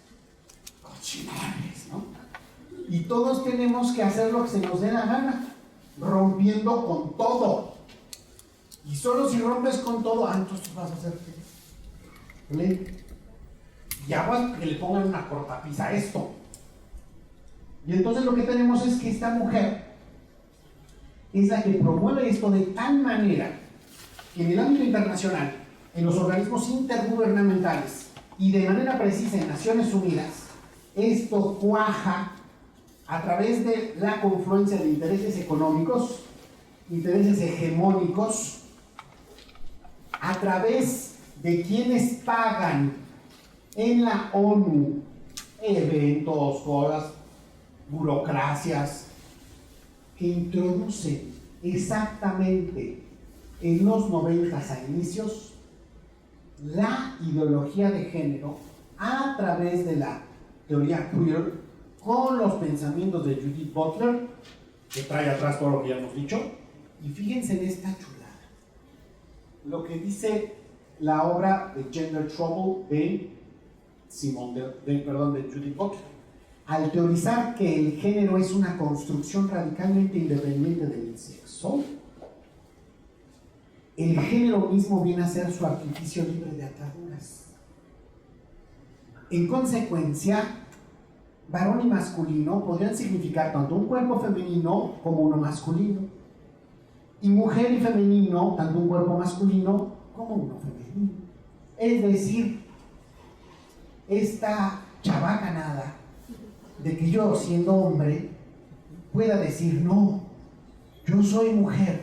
cochinones, ¿no? Y todos tenemos que hacer lo que se nos dé la gana, rompiendo con todo. Y solo si rompes con todo, entonces vas a hacer qué. Y aguas que le pongan una cortapisa a esto. Y entonces lo que tenemos es que esta mujer es la que promueve esto de tal manera que en el ámbito internacional, en los organismos intergubernamentales y de manera precisa en Naciones Unidas, esto cuaja a través de la confluencia de intereses económicos, intereses hegemónicos, a través de quienes pagan en la ONU eventos, cosas, burocracias, que introducen exactamente en los 90 a inicios la ideología de género a través de la teoría queer, con los pensamientos de Judith Butler, que trae atrás todo lo que ya hemos dicho. Y fíjense en esta chulada, lo que dice la obra de Gender Trouble de Judith Butler. Al teorizar que el género es una construcción radicalmente independiente del sexo, el género mismo viene a ser su artificio libre de ataduras. En consecuencia, varón y masculino podrían significar tanto un cuerpo femenino como uno masculino, y mujer y femenino, tanto un cuerpo masculino como uno femenino. Es decir, esta chabacanada de que yo, siendo hombre, pueda decir: no, yo soy mujer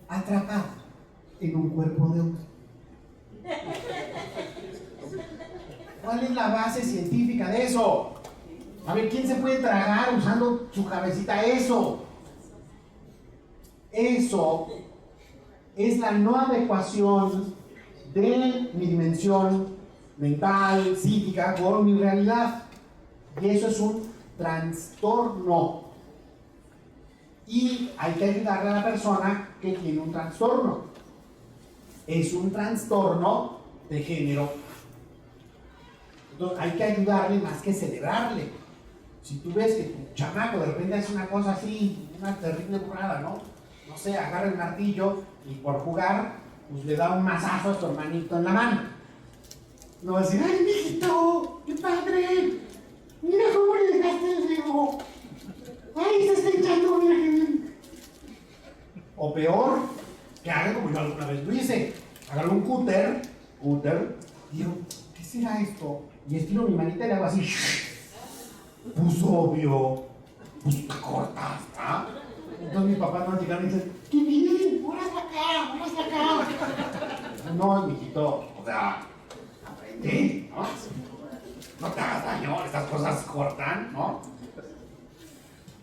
atrapada en un cuerpo de hombre. ¿Cuál es la base científica de eso? A ver, ¿quién se puede tragar usando su cabecita eso? Eso es la no adecuación de mi dimensión mental, psíquica, con mi realidad. Y eso es un trastorno. Y hay que ayudarle a la persona que tiene un trastorno. Es un trastorno de género. Entonces hay que ayudarle más que celebrarle. Si tú ves que tu chamaco de repente hace una cosa así, una terrible burrada, ¿no? No sé, agarra el martillo y por jugar, pues le da un mazazo a tu hermanito en la mano. No va a decir: ¡ay, mijito! ¡Qué padre! ¡Mira cómo le dejaste el Lego! ¡Ay, se está echando, mira qué bien! O peor, que haga como yo alguna vez lo hice. Agarro un cúter, y digo: ¿qué será esto? Y estiro mi manita y le hago así. Pues obvio, pues te cortas, ¿ah? Entonces mis papás van a llegar y dicen: ¡qué bien! ¡Ahora hasta acá! No, mijito, o sea, aprende, ¿no? No te hagas daño, estas cosas cortan, ¿no?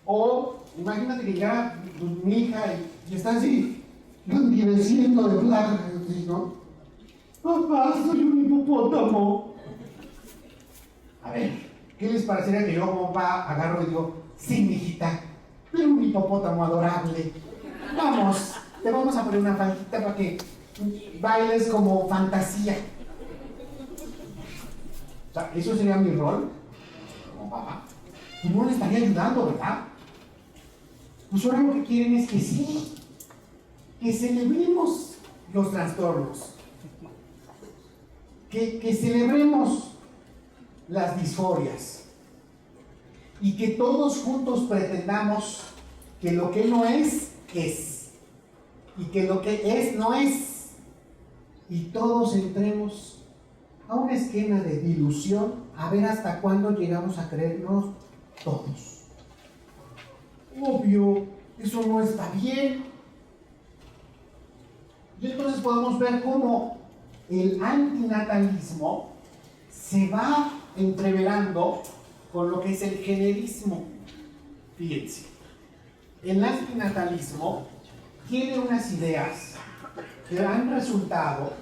O imagínate que llega mi hija y está así, languideciendo de plaga, ¿no? Papá, soy un hipopótamo. A ver, ¿qué les parecería que yo como papá agarro y digo: sí, mijita, pero un hipopótamo adorable. Vamos, te vamos a poner una faldita para que bailes como fantasía. O sea, eso sería mi rol como papá. Pues no le estaría ayudando, ¿verdad? Pues ahora lo que quieren es que sí, que celebremos los trastornos, que celebremos las disforias y que todos juntos pretendamos que lo que no es, es, y que lo que es, no es, y todos entremos a un esquema de dilución a ver hasta cuándo llegamos a creernos todos. Obvio, eso no está bien. Y entonces podemos ver cómo el antinatalismo se va entreverando con lo que es el generismo. Fíjense, el antinatalismo tiene unas ideas que han resultado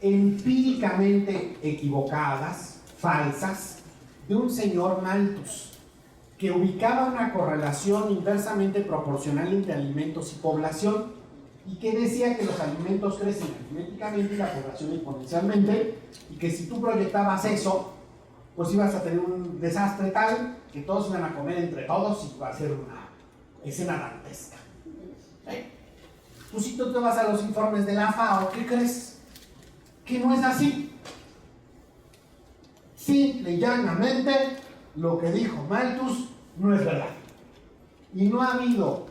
empíricamente equivocadas, falsas, de un señor Malthus, que ubicaba una correlación inversamente proporcional entre alimentos y población, y que decía que los alimentos crecen aritméticamente y la población exponencialmente, y que si tú proyectabas eso, pues ibas a tener un desastre tal que todos iban a comer entre todos y iba a ser una escena dantesca. Pues si tú te vas a los informes de la FAO, ¿qué crees? Que no es así. Simple y llanamente, lo que dijo Malthus no es verdad. Y no ha habido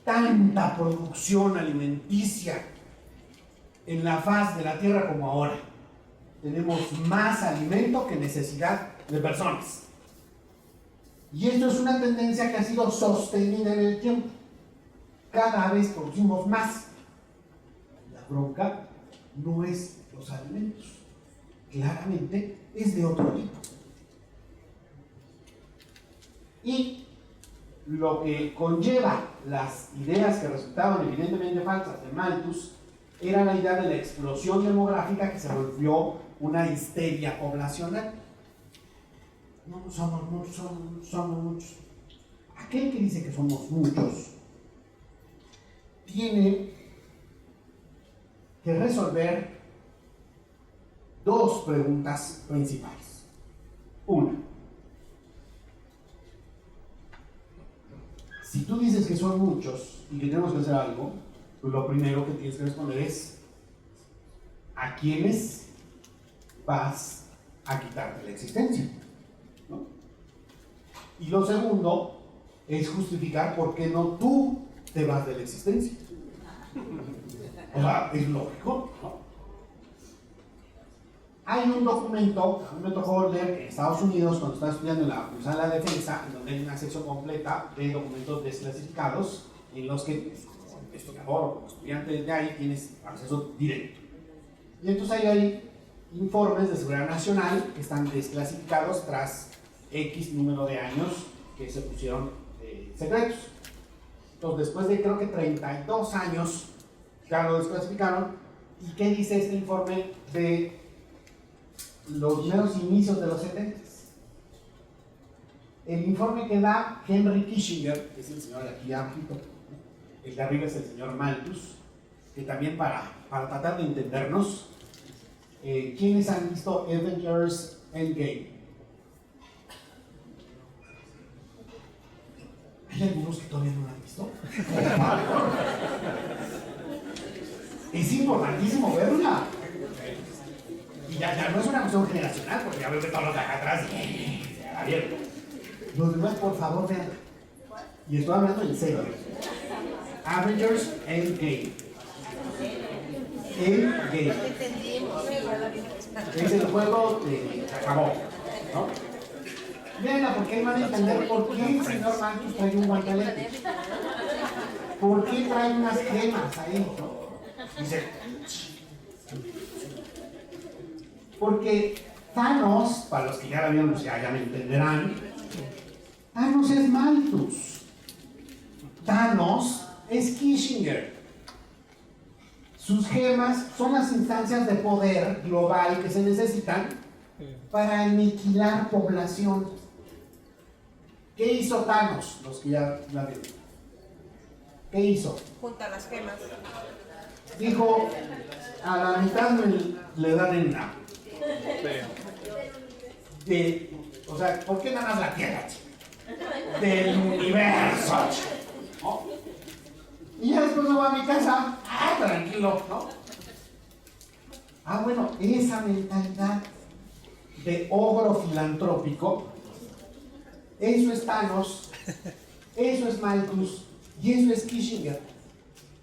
tanta producción alimenticia en la faz de la tierra como ahora. Tenemos más alimento que necesidad de personas. Y esto es una tendencia que ha sido sostenida en el tiempo. Cada vez producimos más. La bronca no es los alimentos, claramente es de otro tipo. Y lo que conlleva las ideas que resultaban evidentemente falsas de Malthus era la idea de la explosión demográfica que se volvió una histeria poblacional. No somos muchos, somos muchos. Aquel que dice que somos muchos tiene que resolver dos preguntas principales. Una, si tú dices que son muchos y que tenemos que hacer algo, pues lo primero que tienes que responder es ¿a quiénes vas a quitarte la existencia? ¿No? Y lo segundo es justificar por qué no tú te vas de la existencia. O sea, es lógico, ¿no? Hay un documento, a mí me tocó leer que en Estados Unidos, cuando estaba estudiando en la Universidad de la Defensa, en donde hay una sección completa de documentos desclasificados, en los que, como historiador o como estudiante de ahí, tienes acceso directo. Y entonces ahí hay informes de seguridad nacional que están desclasificados tras X número de años que se pusieron secretos. Entonces, después de creo que 32 años, ya lo desclasificaron. ¿Y qué dice este informe de los primeros inicios de los 70? El informe que da Henry Kissinger, que es el señor de aquí abajito, el de arriba es el señor Malthus, que también para tratar de entendernos, ¿quiénes han visto Avengers Endgame? ¿Hay algunos que todavía no lo han visto? Es importantísimo verla. Y ya no es una cuestión generacional, porque ya veo que todos los de acá atrás abierto. Los demás, por favor, vean. Y estoy hablando en serio. Avengers Endgame. Endgame. Es el juego que acabó, ¿no? Véanla, porque van a entender por qué el señor Malthus trae un guantelete. ¿Por qué trae unas gemas ahí, no? Dice, porque Thanos, para los que ya la vieron, pues ya me entenderán, Thanos es Malthus. Thanos es Kissinger. Sus gemas son las instancias de poder global que se necesitan para aniquilar población. ¿Qué hizo Thanos? Los que ya la vieron. ¿Qué hizo?
Junta las gemas.
Dijo, a la mitad le dan en nada. O sea, ¿por qué nada más la Tierra? Del universo. ¿No? Y ya después me voy a mi casa, tranquilo, ¿no? Bueno, esa mentalidad de ogro filantrópico, eso es Thanos, eso es Malthus y eso es Kissinger.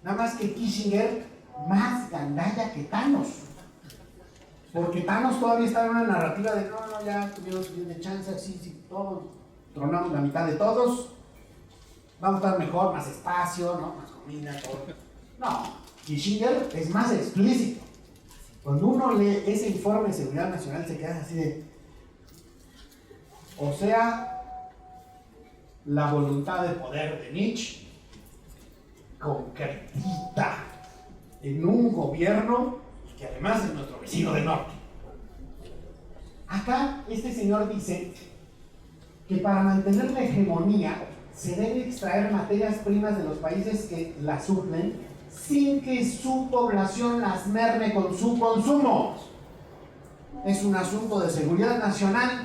Nada más que Kissinger más gandalla que Thanos. Porque Thanos todavía está en una narrativa de no, ya tuvieron suficiente chance, sí, todos tronamos la mitad de todos, vamos a estar mejor, más espacio, ¿no? Más comida, todo. No, Kissinger es más explícito. Cuando uno lee ese informe de seguridad nacional se queda así de, o sea, la voluntad de poder de Nietzsche concretita en un gobierno que además es nuestro vecino del norte. Acá este señor dice que para mantener la hegemonía se debe extraer materias primas de los países que las suplen sin que su población las merme con su consumo. Es un asunto de seguridad nacional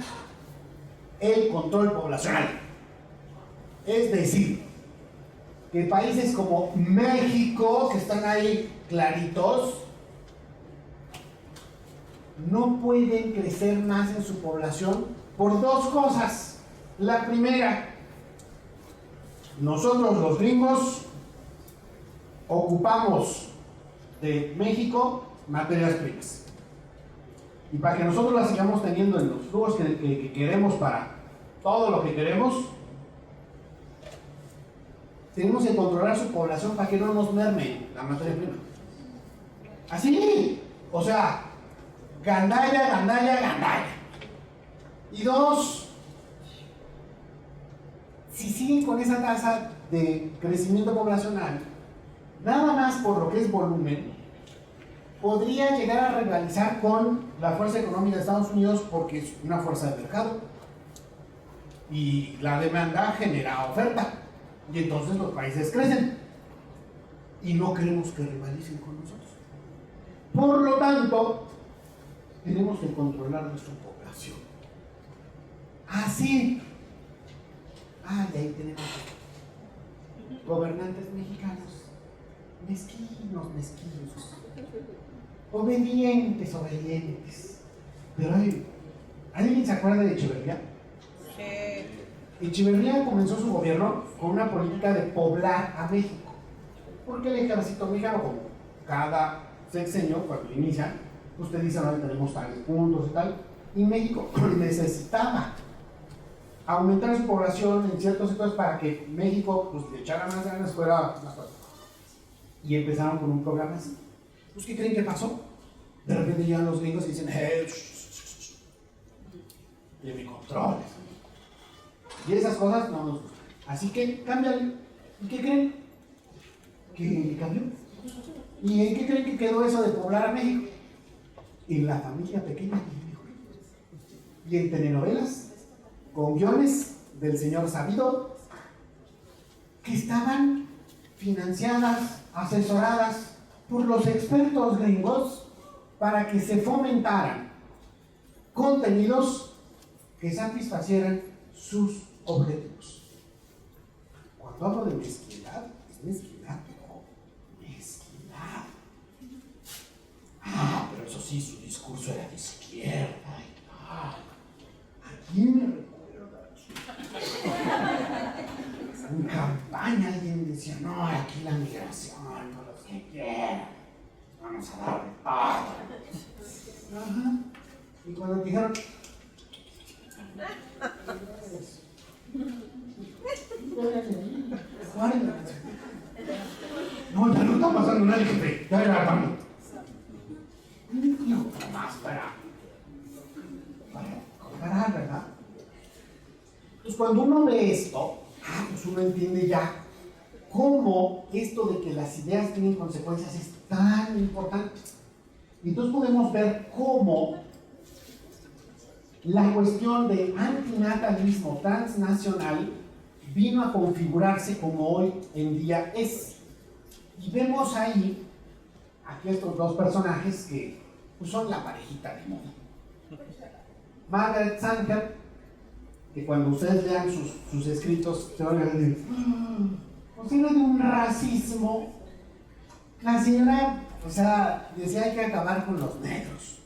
el control poblacional. Es decir, que países como México, que están ahí claritos, no pueden crecer más en su población por dos cosas. La primera, nosotros los gringos ocupamos de México materias primas. Y para que nosotros la sigamos teniendo en los flujos que queremos para todo lo que queremos, tenemos que controlar su población para que no nos merme la materia prima. Así, o sea, gandalla, gandalla, gandalla. Y dos, si siguen con esa tasa de crecimiento poblacional, nada más por lo que es volumen, podría llegar a rivalizar con la fuerza económica de Estados Unidos porque es una fuerza de mercado. Y la demanda genera oferta. Y entonces los países crecen. Y no queremos que rivalicen con nosotros. Por lo tanto, tenemos que controlar nuestra población. Así. Y ahí tenemos gobernantes mexicanos. Mezquinos. Obedientes. Pero ¿alguien se acuerda de Echeverría? Sí. Echeverría comenzó su gobierno con una política de poblar a México. Porque el ejército mexicano, como cada sexenio, cuando inicia, usted dice, no, tenemos tales puntos y tal, y México necesitaba aumentar su población en ciertos sectores para que México pues, le echara más ganas, fuera más fácil. Y empezaron con un programa así. Pues, ¿qué creen que pasó? De repente llegan los gringos y dicen, de mi control. Y esas cosas no nos gustan. Así que cámbiale. ¿Y qué creen? Que cambió. ¿Y en qué creen que quedó eso de poblar a México? En la familia pequeña de México. Y en telenovelas, con guiones del señor Sabido, que estaban financiadas, asesoradas por los expertos gringos para que se fomentaran contenidos que satisfacieran sus objetivos. Cuando hablo de mezquindad, es mezquindad, pero mezquindad. Pero eso sí, su discurso era de izquierda. ¿A quién me recuerda? En campaña alguien decía, no, aquí la migración, no los que quieran, vamos a darle paz. Y cuando dijeron, no, ya no está pasando nada, jefe, ya era para mí. No, más para comparar, ¿verdad? Pues cuando uno ve esto, pues uno entiende ya cómo esto de que las ideas tienen consecuencias es tan importante. Y entonces podemos ver cómo la cuestión del antinatalismo transnacional vino a configurarse como hoy en día es. Y vemos ahí, aquí estos dos personajes que pues, son la parejita de moda. Margaret Sanger, que cuando ustedes lean sus escritos se van a decir, pues era de un racismo. La señora, o sea, decía hay que acabar con los negros.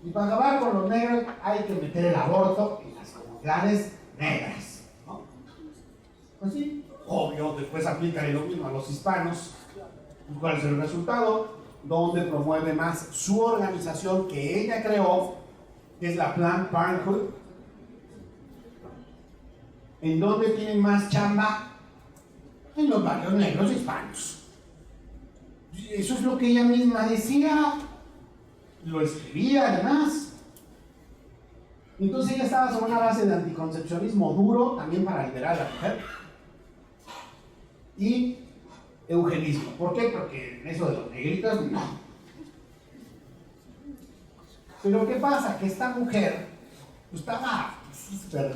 Y para acabar con los negros hay que meter el aborto en las comunidades negras, ¿no? Pues sí, obvio, después aplican lo mismo a los hispanos. ¿Cuál es el resultado? Donde promueve más su organización que ella creó, que es la Planned Parenthood, en donde tienen más chamba en los barrios negros hispanos. Eso es lo que ella misma decía, lo escribía además. Entonces ella estaba sobre una base de anticoncepcionismo duro, también para liberar a la mujer, y eugenismo. ¿Por qué? Porque eso de los negritos, no. Pero ¿qué pasa? Que esta mujer pues, estaba súper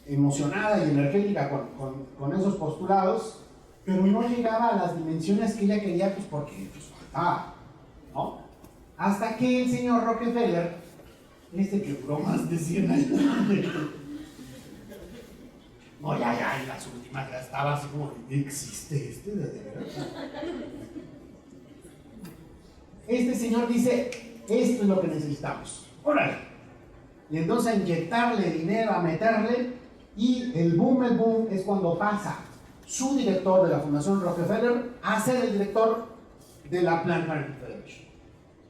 emocionada y energética con esos postulados, pero no llegaba a las dimensiones que ella quería, pues porque pues, faltaba, ¿no? Hasta que el señor Rockefeller, que duró más de 100 años, no, ya, en las últimas ya estaba así como, ¿existe de verdad? Este señor dice, esto es lo que necesitamos, órale. Y entonces a inyectarle dinero, a meterle, y el boom es cuando pasa su director de la Fundación Rockefeller a ser el director de la Planned Parenthood Federation.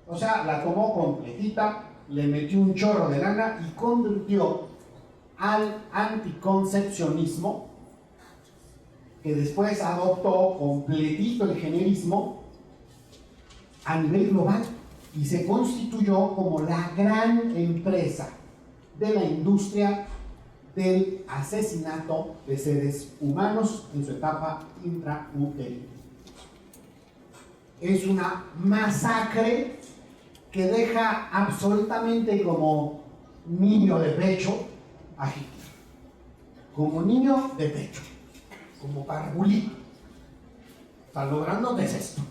O sea, la tomó completita, le metió un chorro de lana y convirtió al anticoncepcionismo, que después adoptó completito el generismo a nivel global y se constituyó como la gran empresa de la industria del asesinato de seres humanos en su etapa intrauterina. Es una masacre que deja absolutamente como niño de pecho a Hitler, como niño de pecho, como parvulito. Está logrando esto.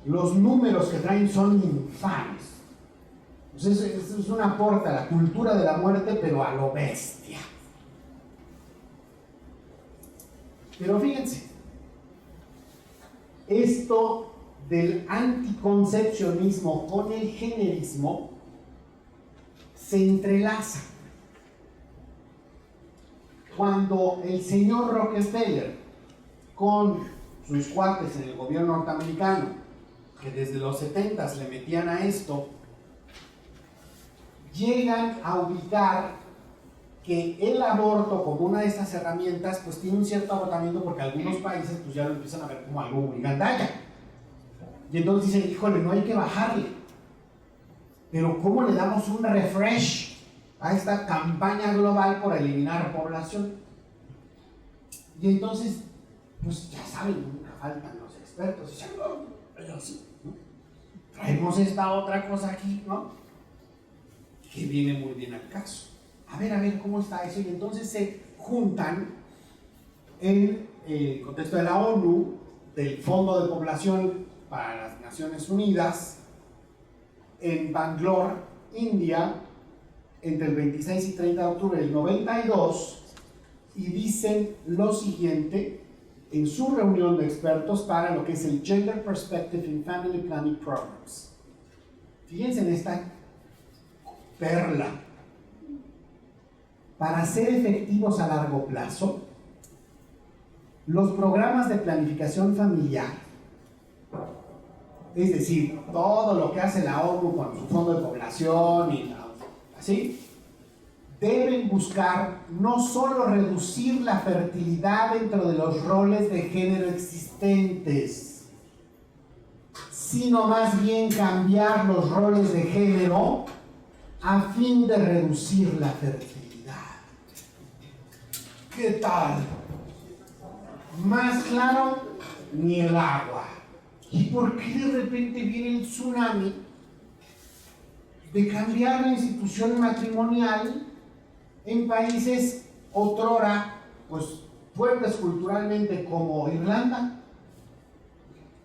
Los números que traen son infames. Entonces, es un aporte a la cultura de la muerte, pero a lo bestia. Pero fíjense, esto del anticoncepcionismo con el generismo se entrelaza. Cuando el señor Rockefeller, con sus cuates en el gobierno norteamericano, que desde los 70s le metían a esto, llegan a ubicar que el aborto como una de estas herramientas pues tiene un cierto agotamiento, porque algunos países pues ya lo empiezan a ver como algo muy gandalla. Y entonces dicen, híjole, no hay que bajarle. Pero ¿cómo le damos un refresh a esta campaña global por eliminar población? Y entonces, pues ya saben, nunca faltan los expertos. Dicen, no, pero sí, ¿no? Traemos esta otra cosa aquí, ¿no? Que viene muy bien al caso. A ver, ¿cómo está eso? Y entonces se juntan en el contexto de la ONU, del Fondo de Población para las Naciones Unidas, en Bangalore, India, entre el 26 y 30 de octubre del 92, y dicen lo siguiente en su reunión de expertos para lo que es el Gender Perspective in Family Planning Programs. Fíjense en esta perla. Para ser efectivos a largo plazo, los programas de planificación familiar, es decir, todo lo que hace la ONU con su fondo de población y así, deben buscar no solo reducir la fertilidad dentro de los roles de género existentes, sino más bien cambiar los roles de género a fin de reducir la fertilidad. ¿Qué tal? Más claro, ni el agua. ¿Y por qué de repente viene el tsunami de cambiar la institución matrimonial en países otrora, pues, fuertes culturalmente como Irlanda?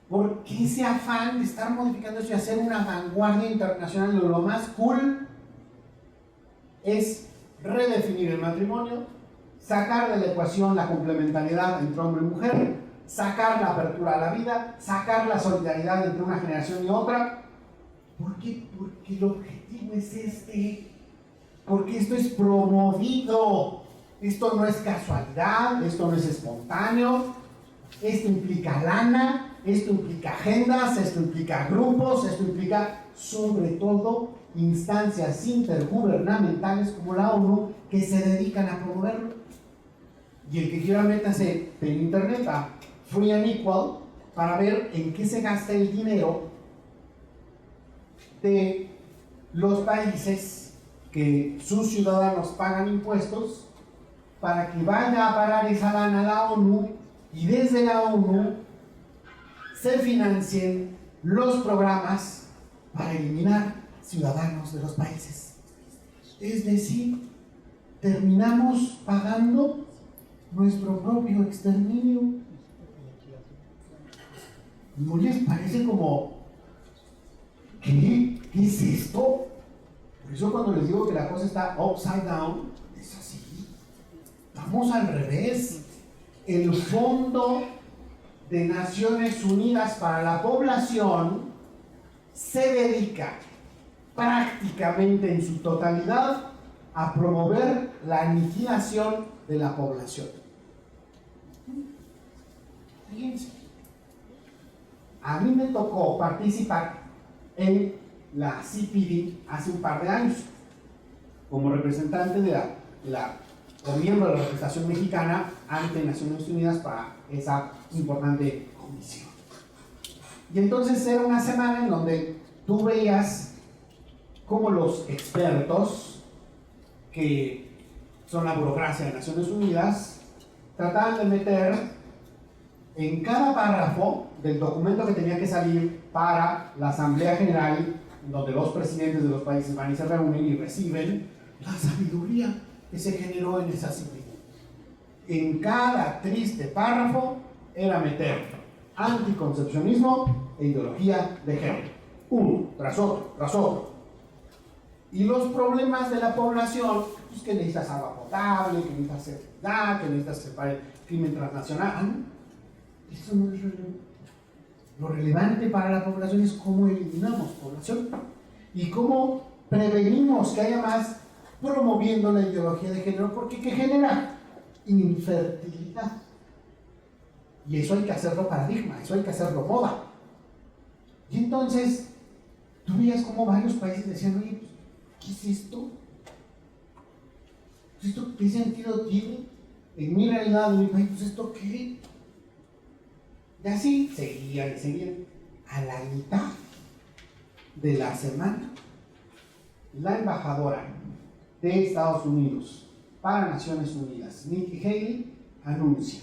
¿Por qué ese afán de estar modificando eso y hacer una vanguardia internacional? Lo más cool es redefinir el matrimonio, sacar de la ecuación la complementariedad entre hombre y mujer, sacar la apertura a la vida, sacar la solidaridad entre una generación y otra. ¿Por qué? Porque el objetivo es este. Porque esto es promovido. Esto no es casualidad, esto no es espontáneo. Esto implica lana, esto implica agendas, esto implica grupos, esto implica sobre todo instancias intergubernamentales como la ONU que se dedican a promoverlo. Y el que quiera métase en internet a Free and Equal para ver en qué se gasta el dinero de los países que sus ciudadanos pagan impuestos para que vaya a parar esa lana a la ONU y desde la ONU se financien los programas para eliminar ciudadanos de los países. Es decir, terminamos pagando nuestro propio exterminio. ¿No les parece como, ¿qué es esto? Por eso cuando les digo que la cosa está upside down, es así. Vamos al revés. El Fondo de Naciones Unidas para la Población se dedica prácticamente en su totalidad a promover la aniquilación de la población. Fíjense, a mí me tocó participar en la CPD hace un par de años, como representante o miembro de la representación mexicana ante Naciones Unidas para esa importante comisión. Y entonces era una semana en donde tú veías cómo los expertos, que son la burocracia de Naciones Unidas, trataban de meter en cada párrafo del documento que tenía que salir para la Asamblea General, donde los presidentes de los países van y se reúnen y reciben la sabiduría que se generó en esa civil. En cada triste párrafo era meter anticoncepcionismo e ideología de género, uno tras otro, tras otro. Y los problemas de la población, pues que necesitas agua potable, que necesitas seguridad, que necesitas separar el crimen transnacional. Eso no es relevante. Lo relevante para la población es cómo eliminamos población y cómo prevenimos que haya más, promoviendo la ideología de género, porque ¿qué genera? Infertilidad. Y eso hay que hacerlo paradigma, eso hay que hacerlo moda. Y entonces, tú veías como varios países decían, oye, pues, ¿qué es esto? ¿Esto qué sentido tiene? En mi realidad, en mi país, pues ¿esto qué? Y así seguían y seguían. A la mitad de la semana, la embajadora de Estados Unidos para Naciones Unidas, Nikki Haley, anuncia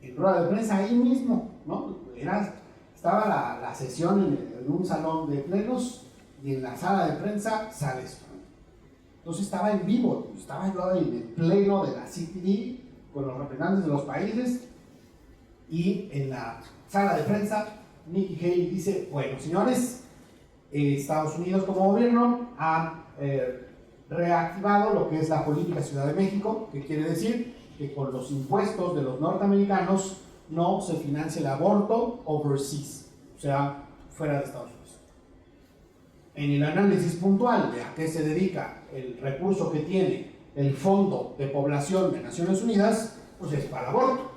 en rueda de prensa ahí mismo, ¿no? Estaba la sesión en un salón de plenos y en la sala de prensa sale esto. Entonces estaba en vivo, estaba yo ahí en el pleno de la CPD con los representantes de los países y en la sala de prensa Nikki Haley dice, bueno señores, Estados Unidos como gobierno ha reactivado lo que es la política Ciudad de México, que quiere decir que con los impuestos de los norteamericanos no se financia el aborto overseas, o sea, fuera de Estados Unidos. En el análisis puntual de a qué se dedica el recurso que tiene el Fondo de Población de Naciones Unidas, pues es para el aborto.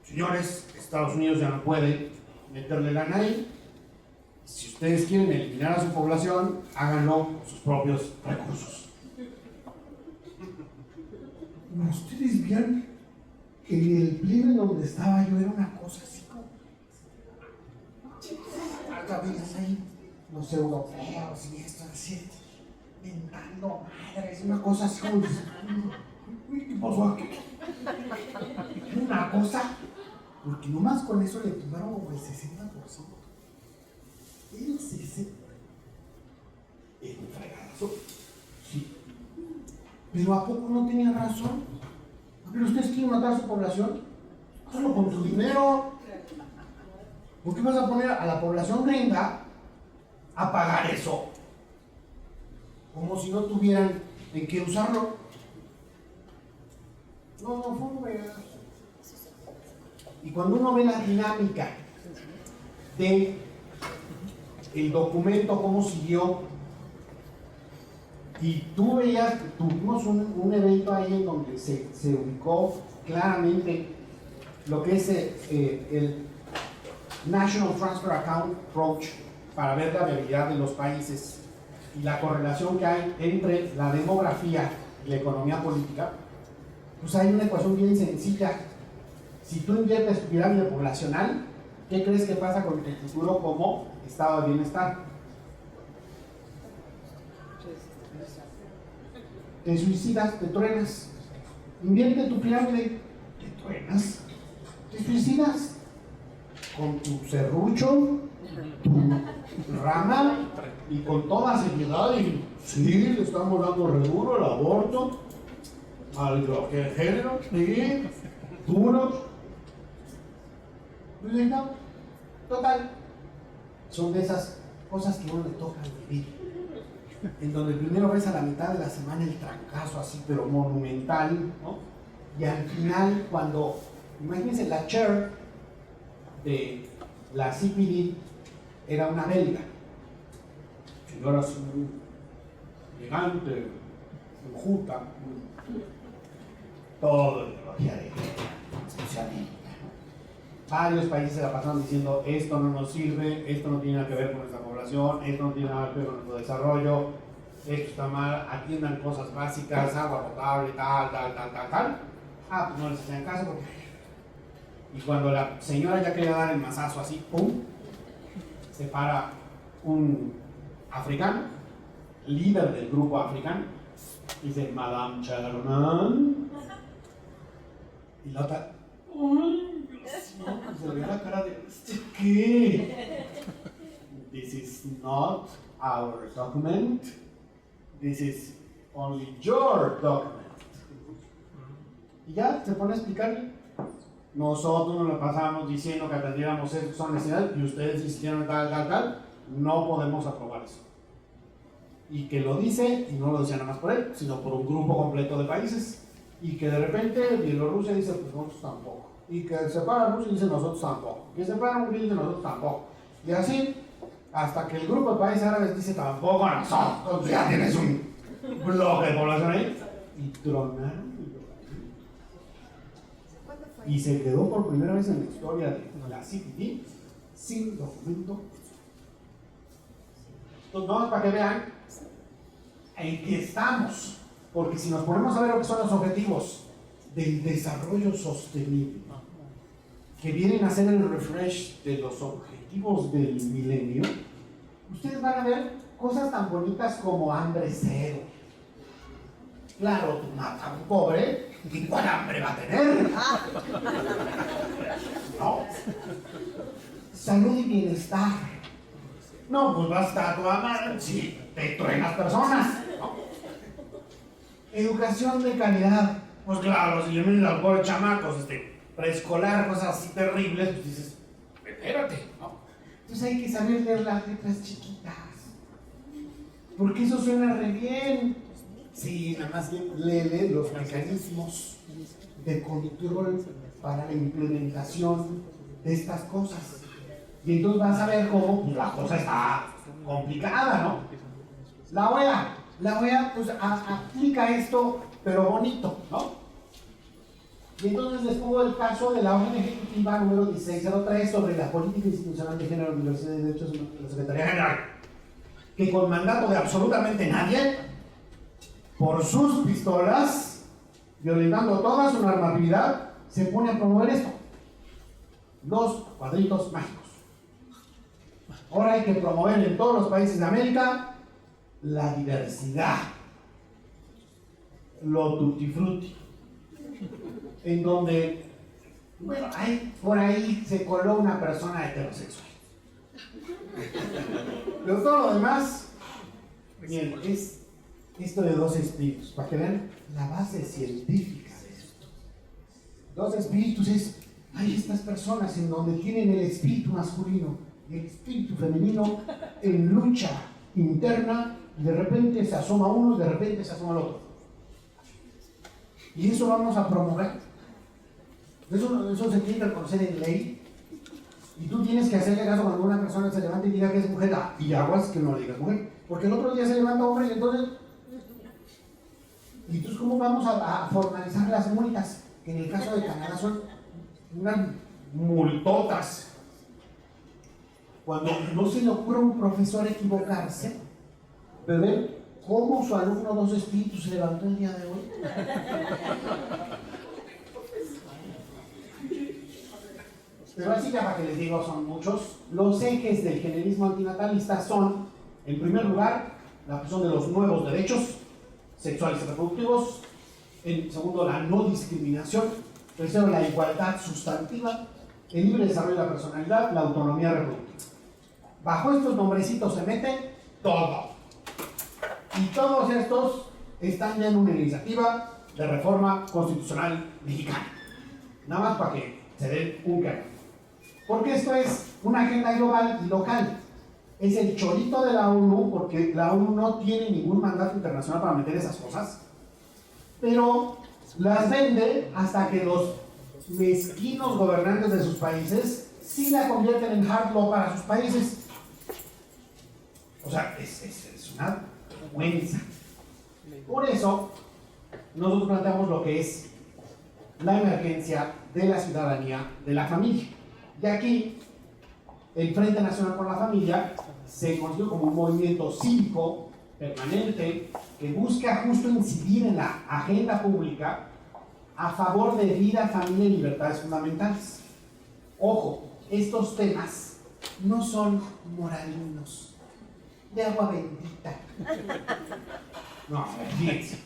Señores, Estados Unidos ya no puede meterle lana ahí. Si ustedes quieren eliminar a su población, háganlo con sus propios recursos. Ustedes vieron que el pleno donde estaba yo era una cosa así como... Veías ahí los europeos y esto así, inventando madres, una cosa así como... Uy, ¿qué pasó aquí? Una cosa, porque nomás con eso le tumbaron el 60%. El 60%. El fregazo. Sí. Pero ¿a poco no tenían razón? ¿Pero ustedes quieren matar a su población? Hazlo con tu dinero. ¿Por qué vas a poner a la población gringa a pagar eso? Como si no tuvieran en qué usarlo. No, fue un fregazo. Y cuando uno ve la dinámica de el documento, cómo siguió, y tú veías, tuvimos un evento ahí en donde se ubicó claramente lo que es el National Transfer Account Approach para ver la viabilidad de los países y la correlación que hay entre la demografía y la economía política. Pues hay una ecuación bien sencilla. Si tú inviertes pirámide poblacional, ¿qué crees que pasa con el futuro como estado de bienestar? Te suicidas, te truenas. Invierte tu pirámide, te truenas, te suicidas. Con tu serrucho, tu rama y con toda seriedad. Y sí, le estamos dando re duro al aborto, al género, sí, duro. Total, son de esas cosas que a uno le toca vivir, en donde primero ves a la mitad de la semana el trancazo así, pero monumental, ¿no? Y al final, cuando, imagínense, la chair de la CPD era una belga, señora así muy elegante, enjuta, todo ideología de especialmente. varios países se la pasaron diciendo esto no nos sirve, esto no tiene nada que ver con nuestra población, esto no tiene nada que ver con nuestro desarrollo, esto está mal, atiendan cosas básicas, agua potable, tal. Pues no les hacían caso porque... Y cuando la señora ya quería dar el mazazo así, ¡pum!, se para un africano, líder del grupo africano, y dice, Madame Sherman. Y la otra, ¡ay, Dios mío! Se le ve la cara de, ¿qué? This is not our document. This is only your document. Y ya se pone a explicarle. Nosotros nos lo pasamos diciendo que atendiéramos esa necesidad y ustedes insistieron tal. No podemos aprobar eso. Y que lo dice, y no lo decía nada más por él, sino por un grupo completo de países. Y que de repente Bielorrusia dice, pues nosotros tampoco. Y que se para Rusia y dice, nosotros tampoco. Que se para Hungría y dice, nosotros tampoco. Y así, hasta que el grupo de países árabes dice, tampoco nosotros, ya tienes un bloque de población ahí. Y tronaron. Y se quedó por primera vez en la historia de la CPT sin documento. Entonces, vamos para que vean en qué estamos. Porque si nos ponemos a ver lo que son los objetivos del desarrollo sostenible, que vienen a ser el refresh de los objetivos del milenio, ustedes van a ver cosas tan bonitas como hambre cero. Claro, tú matas a un pobre, ¿y cuál hambre va a tener? No. Salud y bienestar. No, pues va a estar toda madre si te truenas personas, ¿no? Educación de calidad. Pues claro, si le meten al pobre chamacos, preescolar, cosas así terribles, pues dices, espérate, ¿no? Entonces hay que saber leer las letras chiquitas. Porque eso suena re bien. Sí, nada más lee los mecanismos de control para la implementación de estas cosas. Y entonces vas a ver cómo pues, la cosa está complicada, ¿no? La OEA pues aplica esto, pero bonito, ¿no? Y entonces les pongo el caso de la orden ejecutiva número 1603 sobre la política institucional de género, diversidad y derechos humanos de la Secretaría General, que con mandato de absolutamente nadie, por sus pistolas, violentando toda su normatividad, se pone a promover esto. Los cuadritos mágicos. Ahora hay que promover en todos los países de América la diversidad. Lo tutti frutti. En donde, bueno, por ahí se coló una persona heterosexual. Pero todo lo demás, bien, es esto de dos espíritus, para que vean la base científica de esto. Dos espíritus es, hay estas personas en donde tienen el espíritu masculino y el espíritu femenino en lucha interna, y de repente se asoma uno y de repente se asoma el otro. Y eso vamos a promover. Eso se tiene que reconocer en ley. Y tú tienes que hacerle caso cuando una persona se levanta y diga que es mujer, y aguas que no le digas mujer. Porque el otro día se levanta hombre y entonces... ¿Y entonces cómo vamos a formalizar las multas? Que en el caso de Canadá son unas multotas. Cuando no se le ocurre a un profesor equivocarse, pero ven cómo su alumno dos espíritus se levantó el día de hoy. Pero así ya para que les digo, son muchos. Los ejes del generismo antinatalista son, en primer lugar, la cuestión de los nuevos derechos sexuales y reproductivos. En segundo, la no discriminación. Tercero, la igualdad sustantiva. El libre desarrollo de la personalidad, la autonomía reproductiva. Bajo estos nombrecitos se mete todo. Y todos estos están ya en una iniciativa de reforma constitucional mexicana. Nada más para que se den un cambio. Porque esto es una agenda global y local. Es el chorito de la ONU, porque la ONU no tiene ningún mandato internacional para meter esas cosas, pero las vende hasta que los mezquinos gobernantes de sus países sí la convierten en hard law para sus países. O sea, es una vergüenza. Por eso, nosotros planteamos lo que es la emergencia de la ciudadanía de la familia. De aquí, el Frente Nacional por la Familia se constituye como un movimiento cívico permanente que busca justo incidir en la agenda pública a favor de vida, familia y libertades fundamentales. Ojo, estos temas no son moralinos, de agua bendita. No, fíjense.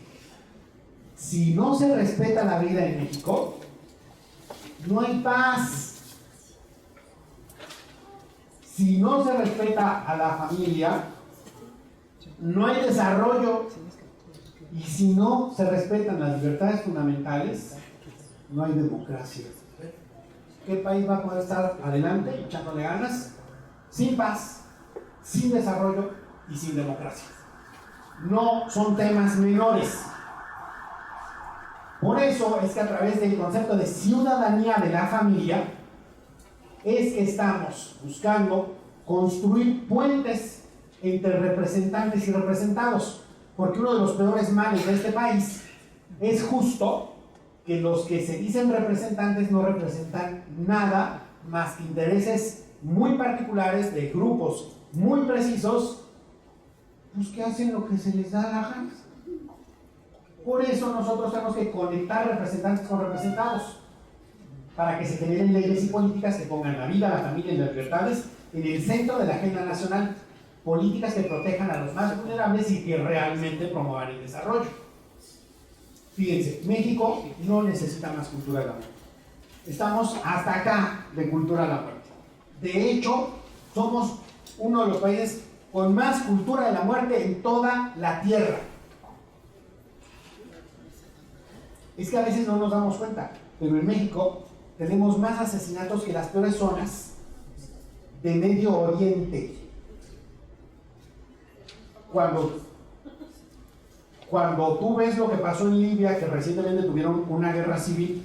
Si no se respeta la vida en México, no hay paz. Si no se respeta a la familia, no hay desarrollo. Y si no se respetan las libertades fundamentales, no hay democracia. ¿Qué país va a poder estar adelante echándole ganas? Sin paz, sin desarrollo y sin democracia. No son temas menores. Por eso es que a través del concepto de ciudadanía de la familia es que estamos buscando construir puentes entre representantes y representados, porque uno de los peores males de este país es justo que los que se dicen representantes no representan nada más que intereses muy particulares de grupos muy precisos, pues que hacen lo que se les da la gana. Por eso nosotros tenemos que conectar representantes con representados, para que se generen leyes y políticas que pongan la vida, la familia y las libertades en el centro de la agenda nacional, políticas que protejan a los más vulnerables y que realmente promuevan el desarrollo. Fíjense, México no necesita más cultura de la muerte. Estamos hasta acá de cultura de la muerte. De hecho, somos uno de los países con más cultura de la muerte en toda la tierra. Es que a veces no nos damos cuenta, pero en México tenemos más asesinatos que las peores zonas de Medio Oriente. Cuando tú ves lo que pasó en Libia, que recientemente tuvieron una guerra civil,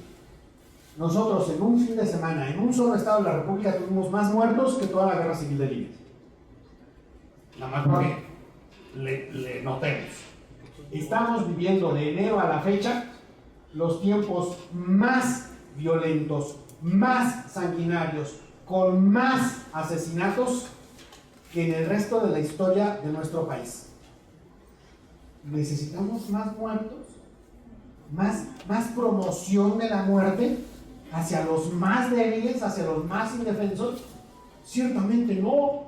nosotros en un fin de semana, en un solo estado de la República, tuvimos más muertos que toda la guerra civil de Libia. Nada más porque le notemos. Estamos viviendo de enero a la fecha los tiempos más violentos, más sanguinarios, con más asesinatos que en el resto de la historia de nuestro país. Necesitamos más muertos, más promoción de la muerte hacia los más débiles, hacia los más indefensos. Ciertamente no.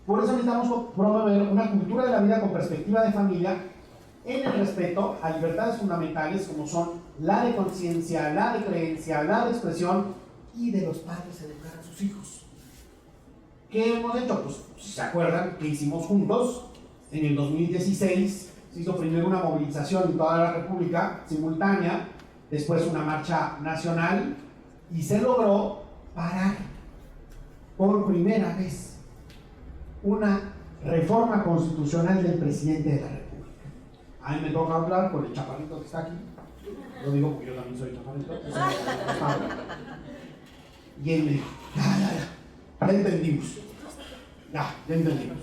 Por eso necesitamos promover una cultura de la vida con perspectiva de familia, en el respeto a libertades fundamentales como son la de conciencia, la de creencia, la de expresión y de los padres educar a sus hijos. ¿Qué hemos hecho? Pues, si se acuerdan, que hicimos juntos en el 2016, se hizo primero una movilización en toda la República simultánea, después una marcha nacional y se logró parar por primera vez una reforma constitucional del presidente de la República. A mí me toca hablar con el chaparrito que está aquí. Lo digo porque yo también soy chaparrito. Y él me dijo, ya entendimos. Ya entendimos.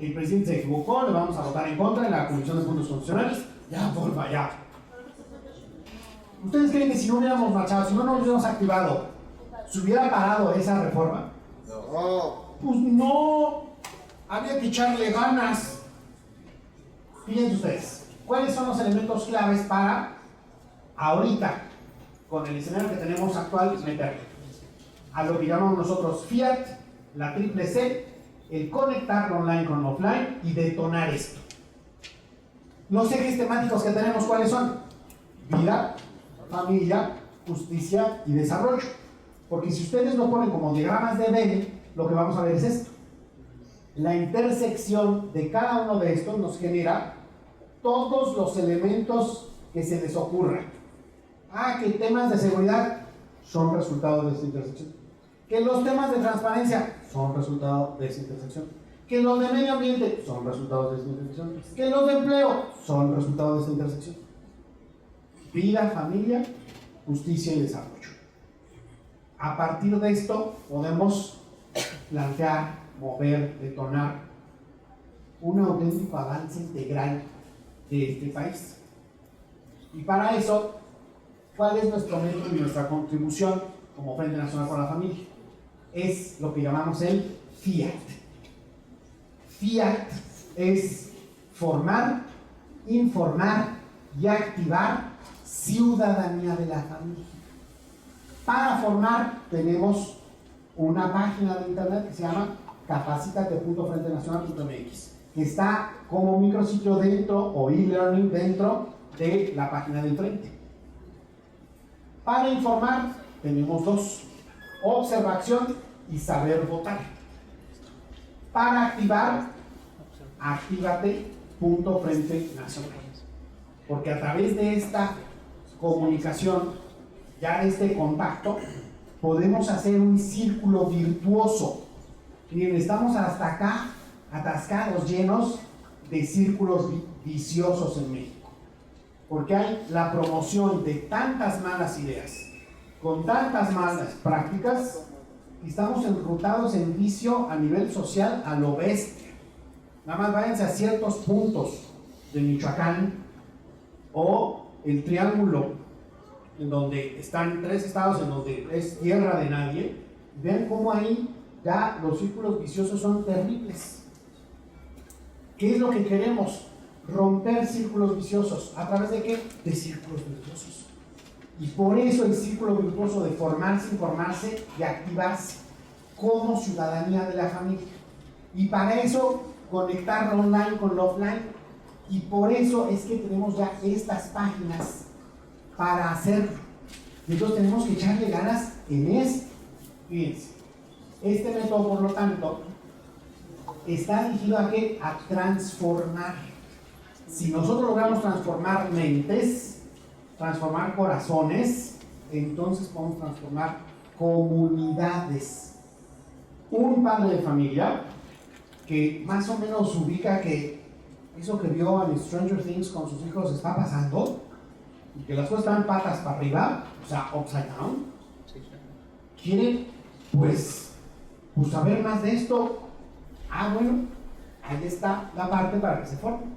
El presidente se equivocó, le vamos a votar en contra en la Comisión de Puntos Constitucionales. Ya, porfa, ya. ¿Ustedes creen que si no hubiéramos marchado, si no nos hubiéramos activado, se hubiera parado esa reforma? No. Pues no. Había que echarle ganas. Fíjense ustedes. ¿Cuáles son los elementos claves para ahorita, con el escenario que tenemos actual, meterle? A lo que llamamos nosotros Fiat, la triple C, el conectar online con offline y detonar esto. Los ejes temáticos que tenemos, ¿cuáles son? Vida, familia, justicia y desarrollo. Porque si ustedes lo ponen como diagramas de Venn, lo que vamos a ver es esto. La intersección de cada uno de estos nos genera todos los elementos que se les ocurran. Que temas de seguridad son resultado de esta intersección. Que los temas de transparencia son resultado de esta intersección. Que los de medio ambiente son resultados de esta intersección. Que los de empleo son resultado de esta intersección. Vida, familia, justicia y desarrollo. A partir de esto podemos plantear, mover, detonar un auténtico avance integral de este país. Y para eso, ¿cuál es nuestro método y nuestra contribución? como Frente Nacional por la Familia. Es lo que llamamos el FIAT. FIAT es formar, informar y activar ciudadanía de la familia. Para formar tenemos una página de internet que se llama capacitate.frentenacional.mx, que está como micrositio dentro o e-learning dentro de la página del Frente. Para informar tenemos dos: observación y saber votar. Para activar, activate.frentenacional, porque a través de esta comunicación, ya de este contacto, podemos hacer un círculo virtuoso. Miren, estamos hasta acá atascados, llenos de círculos viciosos en México, porque hay la promoción de tantas malas ideas, con tantas malas prácticas, y estamos enrutados en vicio a nivel social a lo bestia. Nada más váyanse a ciertos puntos de Michoacán o el Triángulo, en donde están 3 estados en donde es tierra de nadie. Vean cómo ahí ya los círculos viciosos son terribles. ¿Qué es lo que queremos? Romper círculos viciosos. ¿A través de qué? De círculos virtuosos. Y por eso el círculo virtuoso de formarse, informarse y activarse como ciudadanía de la familia. Y para eso conectar lo online con lo offline. Y por eso es que tenemos ya estas páginas para hacerlo. Entonces tenemos que echarle ganas en esto. Fíjense, este método, por lo tanto, está dirigido a ¿qué? A transformar. Si nosotros logramos transformar mentes, transformar corazones, entonces podemos transformar comunidades. Un padre de familia que más o menos ubica que eso que vio en Stranger Things con sus hijos está pasando, y que las cosas están patas para arriba, o sea, upside down, quiere pues saber más de esto. Bueno, ahí está la parte para que se forme.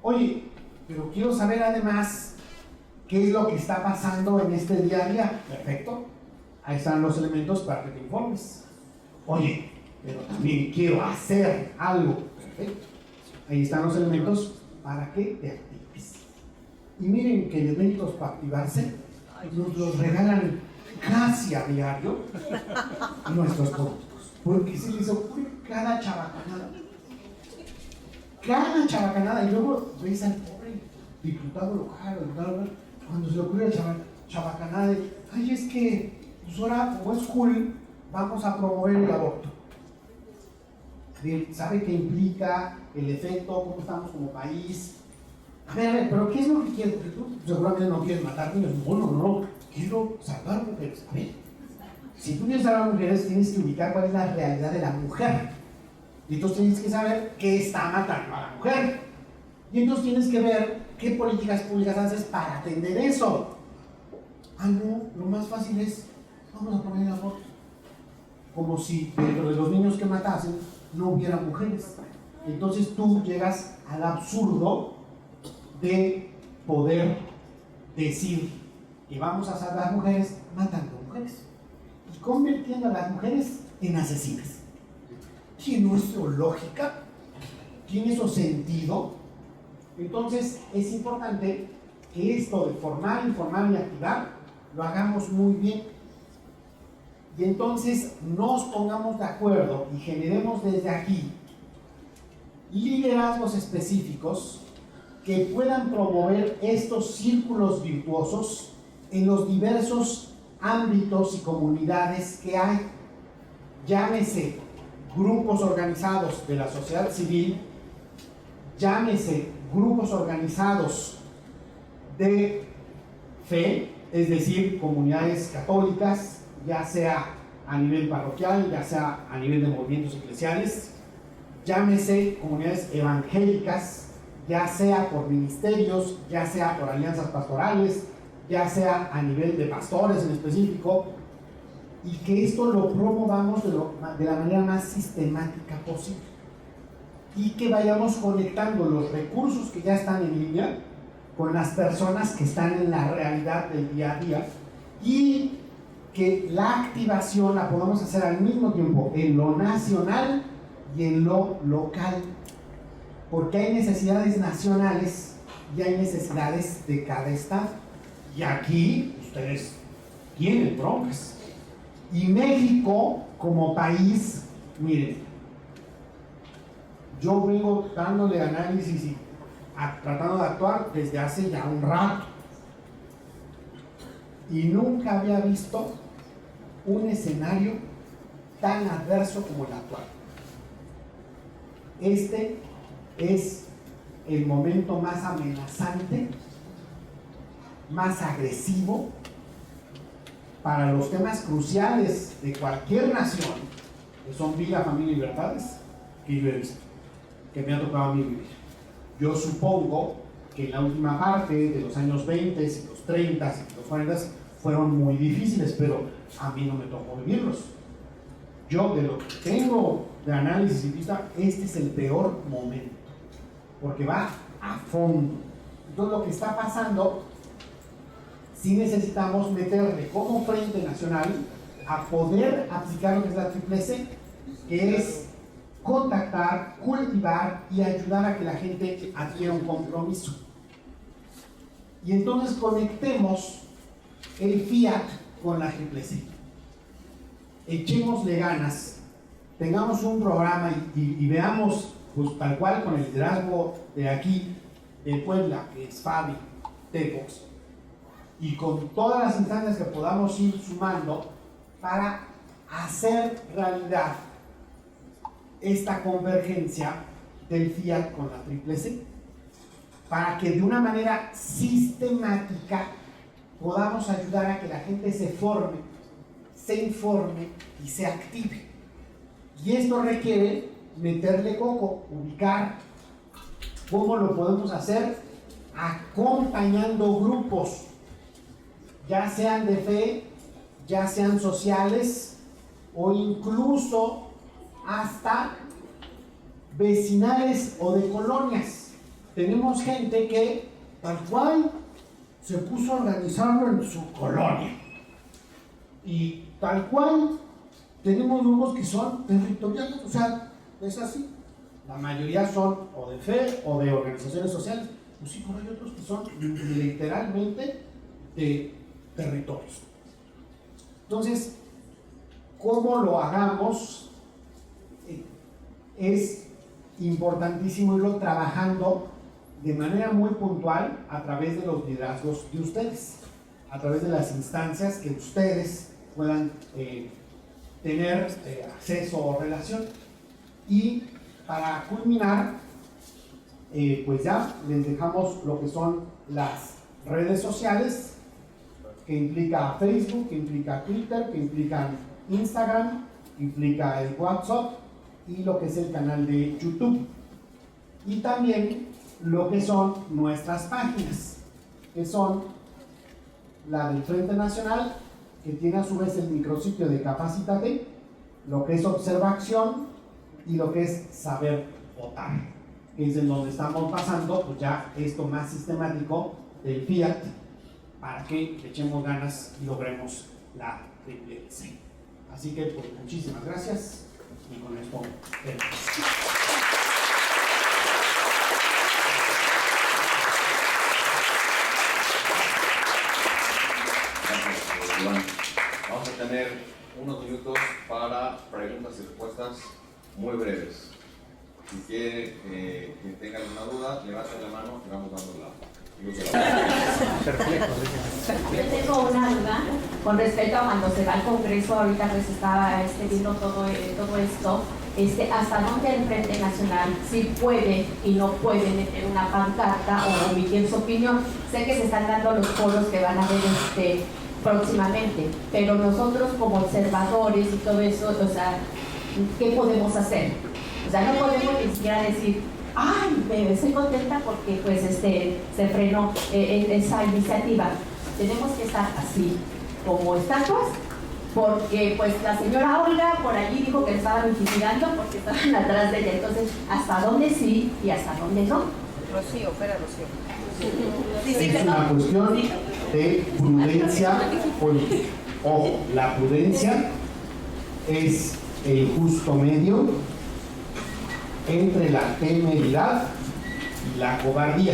Oye, pero quiero saber además qué es lo que está pasando en este día a día. Perfecto, ahí están los elementos para que te informes. Oye, pero también quiero hacer algo. Perfecto, ahí están los elementos para que te actives. Y miren que elementos para activarse nos los regalan casi a diario nuestros políticos, porque se les ocurre cada chabacanada, y luego ves al pobre diputado local, cuando se le ocurre la chabacanada de, ay, es que pues ahora, como es cool, vamos a promover el aborto. ¿Sabe qué implica el efecto? ¿Cómo estamos como país? A ver, pero ¿qué es lo que quieres? Porque tú seguramente no quieres matar niños. No, quiero salvar mujeres. A ver, si tú quieres salvar mujeres, tienes que ubicar cuál es la realidad de la mujer. Y entonces tienes que saber qué está matando a la mujer. Y entonces tienes que ver qué políticas públicas haces para atender eso. No, lo más fácil es, vamos a poner el aborto. Como si dentro de los niños que matasen no hubiera mujeres. Entonces tú llegas al absurdo de poder decir que vamos a salvar mujeres matando mujeres y convirtiendo a las mujeres en asesinas. ¿Tiene eso lógica? ¿Tiene eso sentido? Entonces es importante que esto de formar, informar y activar lo hagamos muy bien. Y entonces nos pongamos de acuerdo y generemos desde aquí liderazgos específicos que puedan promover estos círculos virtuosos en los diversos ámbitos y comunidades que hay. Llámese grupos organizados de la sociedad civil, llámese grupos organizados de fe, es decir, comunidades católicas, ya sea a nivel parroquial, ya sea a nivel de movimientos eclesiales, llámese comunidades evangélicas, ya sea por ministerios, ya sea por alianzas pastorales, ya sea a nivel de pastores en específico, y que esto lo promovamos de la manera más sistemática posible, y que vayamos conectando los recursos que ya están en línea con las personas que están en la realidad del día a día, y que la activación la podamos hacer al mismo tiempo en lo nacional y en lo local, porque hay necesidades nacionales y hay necesidades de cada estado, y aquí ustedes tienen broncas, y México como país, miren, yo vengo dándole análisis y tratando de actuar desde hace ya un rato, y nunca había visto un escenario tan adverso como el actual. Este es el momento más amenazante, más agresivo para los temas cruciales de cualquier nación, que son vida, familia y libertades, que yo he visto, que me ha tocado a mí vivir. Yo supongo que en la última parte de los años 20 y los 30 y los 40 fueron muy difíciles, pero a mí no me tocó vivirlos. Yo, de lo que tengo de análisis y vista, este es el peor momento, porque va a fondo. Entonces, lo que está pasando, sí necesitamos meterle como Frente Nacional a poder aplicar lo que es la Triple-C, que es contactar, cultivar y ayudar a que la gente adquiera un compromiso. Y entonces conectemos el Fiat con la Triple-C. Echémosle ganas, tengamos un programa y veamos, pues tal cual con el liderazgo de aquí, de Puebla, que es Fabi, Tepox, y con todas las instancias que podamos ir sumando para hacer realidad esta convergencia del Fiat con la Triple-C, para que de una manera sistemática podamos ayudar a que la gente se forme, se informe y se active. Y esto requiere meterle coco, ubicar. ¿Cómo lo podemos hacer? Acompañando grupos, ya sean de fe, ya sean sociales o incluso hasta vecinales o de colonias. Tenemos gente que tal cual se puso a organizarlo en su colonia, y tal cual tenemos grupos que son territoriales, o sea, es así. La mayoría son o de fe o de organizaciones sociales, pues sí, pero hay otros que son literalmente de territorios. Entonces, ¿cómo lo hagamos? Es importantísimo irlo trabajando de manera muy puntual a través de los liderazgos de ustedes, a través de las instancias que ustedes puedan tener acceso o relación. Y para culminar, pues ya les dejamos lo que son las redes sociales, que implica Facebook, que implica Twitter, que implica Instagram, que implica el WhatsApp y lo que es el canal de YouTube. Y también lo que son nuestras páginas, que son la del Frente Nacional, que tiene a su vez el micrositio de Capacítate, lo que es Observa Acción y lo que es Saber Votar, que es en donde estamos pasando pues ya esto más sistemático del Fiat, para que le echemos ganas y logremos la Triple-C. Así que pues, muchísimas gracias, y con esto
vamos a tener unos minutos para preguntas y respuestas muy breves. Si quiere que tenga alguna duda, levanten la mano y vamos dando luz de la
Yo tengo una duda con respecto a cuando se va al Congreso. Ahorita pues estaba viendo todo esto, hasta dónde el Frente Nacional sí puede y no puede meter una pancarta o emitir su opinión. Sé que se están dando los foros que van a haber próximamente, pero nosotros como observadores y todo eso, o sea, ¿qué podemos hacer? O sea, no podemos ni siquiera decir, ay, estoy contenta porque pues se frenó esa iniciativa. Tenemos que estar así, como estatuas, porque pues la señora Olga por allí dijo que estaban intimidando porque estaban atrás de ella. Entonces, ¿hasta dónde sí y hasta dónde no?
Rocío, espera, Rocío.
Es una cuestión de prudencia política. Ojo, la prudencia es el justo medio entre la temeridad y la cobardía.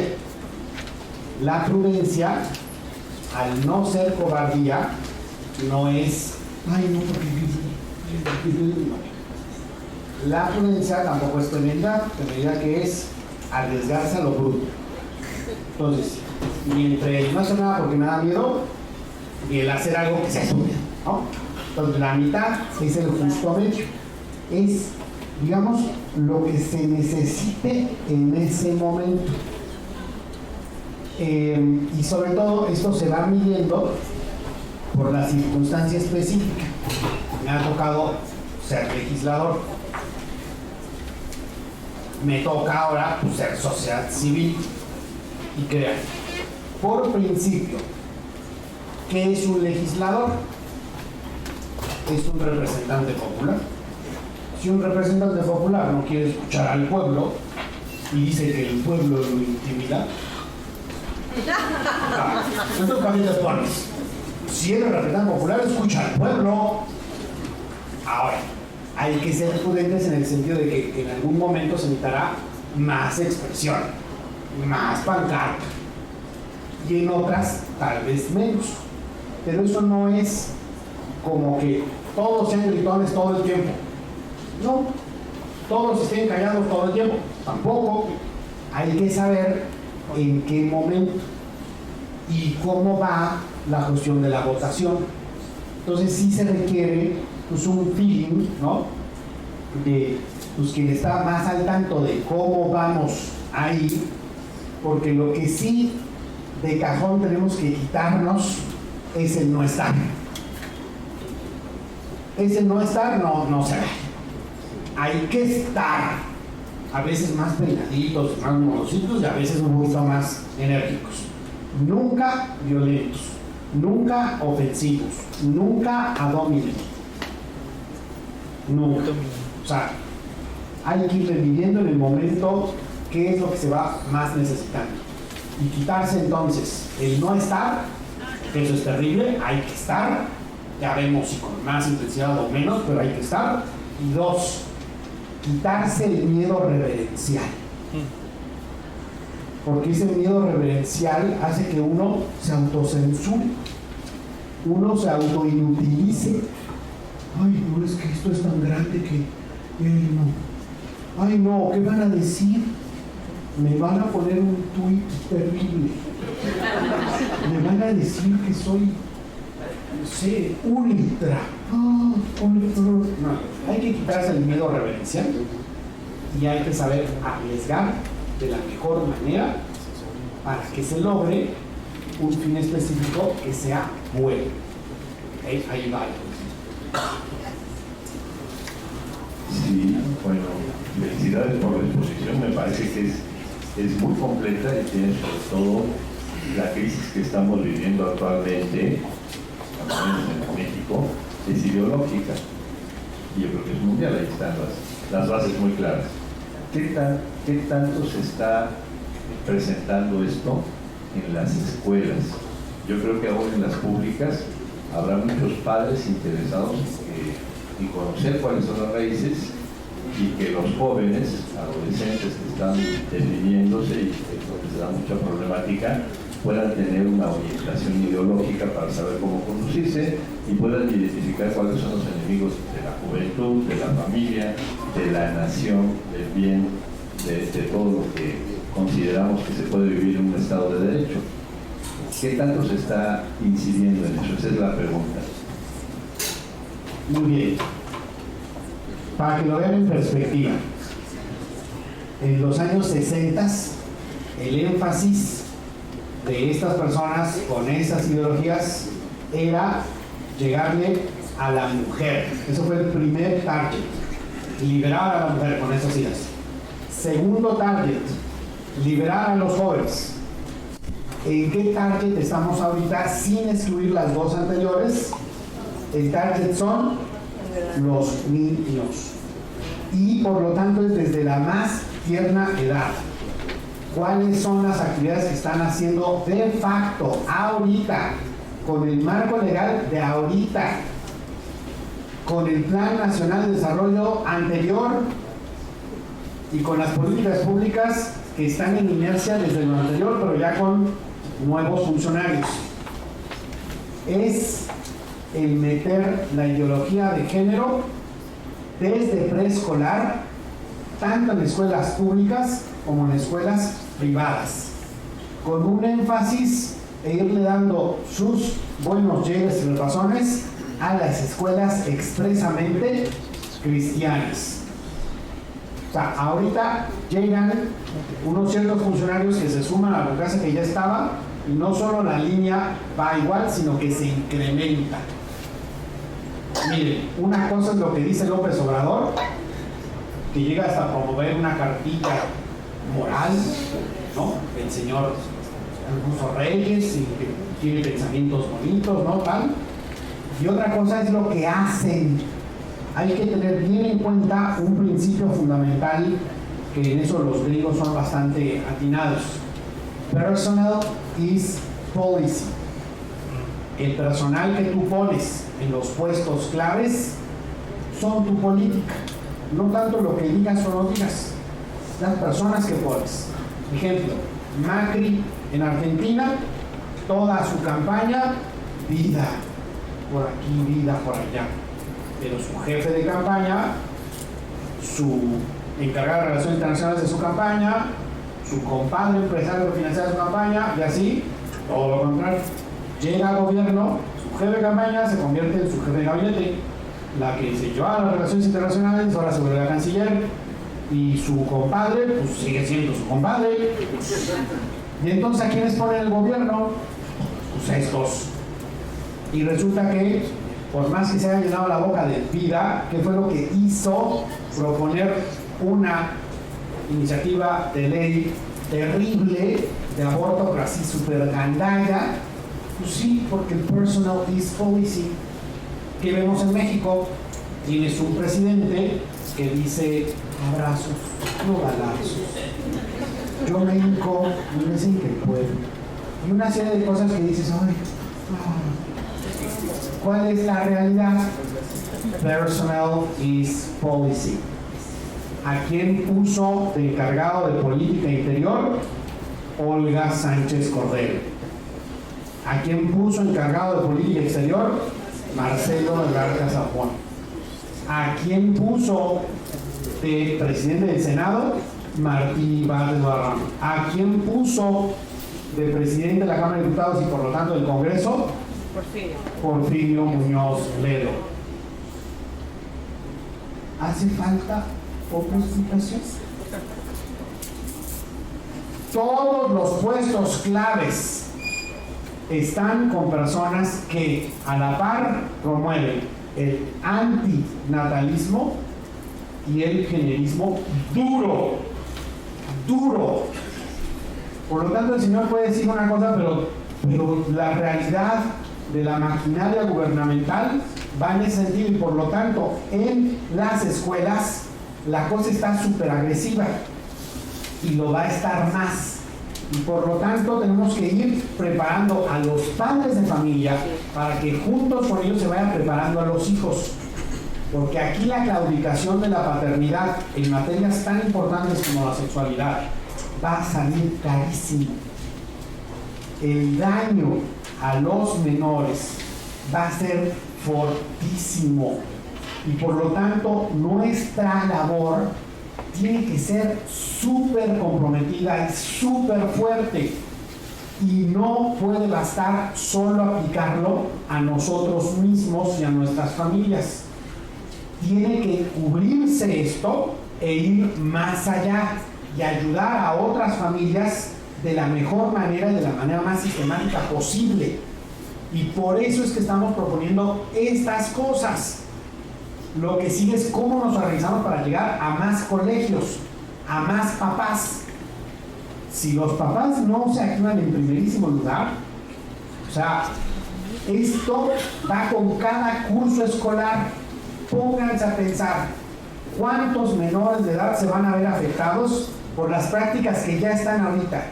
La prudencia, al no ser cobardía, no es, ay no, porque la prudencia tampoco es temeridad, que es arriesgarse a lo bruto. Entonces, ni entre no hacer nada porque me da miedo, ni el hacer algo que sea estúpido, ¿no? Entonces, la mitad es el justo medio. Es, digamos, lo que se necesite en ese momento. Y sobre todo, esto se va midiendo por la circunstancia específica. Me ha tocado ser legislador. Me toca ahora pues, ser sociedad civil. Y crean, por principio, ¿qué es un legislador? Es un representante popular. Si un representante popular no quiere escuchar al pueblo y dice que el pueblo lo intimida, entonces también te pones. Si eres representante popular, escucha al pueblo. Ahora, hay que ser prudentes en el sentido de que en algún momento se necesitará más expresión, más pancarta, y en otras tal vez menos. Pero eso no es como que todos sean gritones todo el tiempo. No, todos estén callados todo el tiempo. Tampoco. Hay que saber en qué momento y cómo va la cuestión de la votación. Entonces sí se requiere pues, un feeling, ¿no? De pues, quien está más al tanto de cómo vamos ahí, porque lo que sí de cajón tenemos que quitarnos es el no estar. Ese no estar no se ve. Hay que estar, a veces más peinaditos, más monocitos y a veces un poquito más enérgicos. Nunca violentos, nunca ofensivos, nunca ad hominem. Nunca. O sea, hay que ir viviendo en el momento qué es lo que se va más necesitando. Y quitarse entonces el no estar, que eso es terrible, hay que estar, ya vemos si con más intensidad o menos, pero hay que estar. Y dos, quitarse el miedo reverencial. Porque ese miedo reverencial hace que uno se autocensure, uno se autoinutilice. Ay, no, es que esto es tan grande que no. Ay, no, ¿qué van a decir? Me van a poner un tuit terrible. Me van a decir que soy, no sé, ultra. No, hay que quitarse el miedo reverencial y hay que saber arriesgar de la mejor manera para que se logre un fin específico que sea bueno. ¿Okay? Ahí va.
Sí, bueno, felicidades por la exposición, me parece que es muy completa y tiene sobre todo la crisis que estamos viviendo actualmente, en México, es ideológica y yo creo que es mundial, ahí están las bases muy claras. ¿Qué tanto se está presentando esto en las escuelas? Yo creo que aún en las públicas habrá muchos padres interesados en conocer cuáles son las raíces y que los jóvenes, adolescentes que están definiéndose y que les da mucha problemática, puedan tener una orientación ideológica para saber cómo conducirse y puedan identificar cuáles son los enemigos de la juventud, de la familia, de la nación, del bien, de todo lo que consideramos que se puede vivir en un Estado de Derecho. ¿Qué tanto se está incidiendo en eso? Esa es la pregunta.
Muy bien. Para que lo vean en perspectiva, en los años 60, el énfasis de estas personas con estas ideologías era llegarle a la mujer. Eso fue el primer target, liberar a la mujer con esas ideas. Segundo target, liberar a los jóvenes. ¿En qué target estamos ahorita sin excluir las dos anteriores? El target son los niños y por lo tanto es desde la más tierna edad. ¿Cuáles son las actividades que están haciendo de facto ahorita con el marco legal de ahorita, con el Plan Nacional de Desarrollo anterior y con las políticas públicas que están en inercia desde lo anterior, pero ya con nuevos funcionarios. Es el meter la ideología de género desde preescolar, tanto en escuelas públicas como en escuelas privadas, con un énfasis e irle dando sus buenos llegues y razones a las escuelas expresamente cristianas. O sea, ahorita llegan unos ciertos funcionarios que se suman a la burocracia que ya estaba, y no solo la línea va igual, sino que se incrementa. Miren, una cosa es lo que dice López Obrador, que llega hasta promover una cartilla moral, ¿no? El señor Alfonso Reyes, y que tiene pensamientos bonitos, ¿no? Tal. Y otra cosa es lo que hacen. Hay que tener bien en cuenta un principio fundamental, que en eso los griegos son bastante atinados. Personal is policy. El personal que tú pones en los puestos claves son tu política, no tanto lo que digas o no digas, las personas que pones. Ejemplo, Macri en Argentina, toda su campaña, vida por aquí, vida por allá, pero su jefe de campaña, su encargado de relaciones internacionales de su campaña, su compadre empresario financiero de su campaña, y así, todo lo contrario. Llega al gobierno, su jefe de campaña se convierte en su jefe de gabinete, la que se lleva las relaciones internacionales ahora se vuelve la canciller, y su compadre pues sigue siendo su compadre. Y entonces, ¿a quiénes pone el gobierno? Pues estos. Y resulta que, por más que se haya llenado la boca de vida, ¿qué fue lo que hizo? Proponer una iniciativa de ley terrible de aborto, pero así súper gandalla. Pues sí, porque el personal is policy que vemos en México. Tienes un presidente que dice abrazos, no balazos. Yo me hinco y me dicen que puedo. Y una serie de cosas que dices, ay, ¿cuál es la realidad? Personal is policy. ¿A quién puso de encargado de política interior? Olga Sánchez Cordero. ¿A quién puso encargado de política exterior? Marcelo Ebrard Casapón. ¿A quién puso de presidente del Senado? Martí Vázquez Barrón. ¿A quién puso de presidente de la Cámara de Diputados y por lo tanto del Congreso? Porfirio Muñoz Ledo. ¿Hace falta otra explicación? Todos los puestos claves están con personas que a la par promueven el antinatalismo y el generismo duro. Por lo tanto, el señor puede decir una cosa, pero la realidad de la maquinaria gubernamental va en ese sentido, y por lo tanto, en las escuelas la cosa está súper agresiva y lo va a estar más. Y por lo tanto tenemos que ir preparando a los padres de familia para que juntos con ellos se vayan preparando a los hijos. Porque aquí la claudicación de la paternidad en materias tan importantes como la sexualidad va a salir carísimo. El daño a los menores va a ser fortísimo. Y por lo tanto nuestra labor tiene que ser súper comprometida y súper fuerte, y no puede bastar solo aplicarlo a nosotros mismos y a nuestras familias. Tiene que cubrirse esto e ir más allá y ayudar a otras familias de la mejor manera y de la manera más sistemática posible. Y por eso es que estamos proponiendo estas cosas. Lo que sigue es cómo nos organizamos para llegar a más colegios, a más papás. Si los papás no se activan en primerísimo lugar, o sea, esto va con cada curso escolar. Pónganse a pensar cuántos menores de edad se van a ver afectados por las prácticas que ya están ahorita.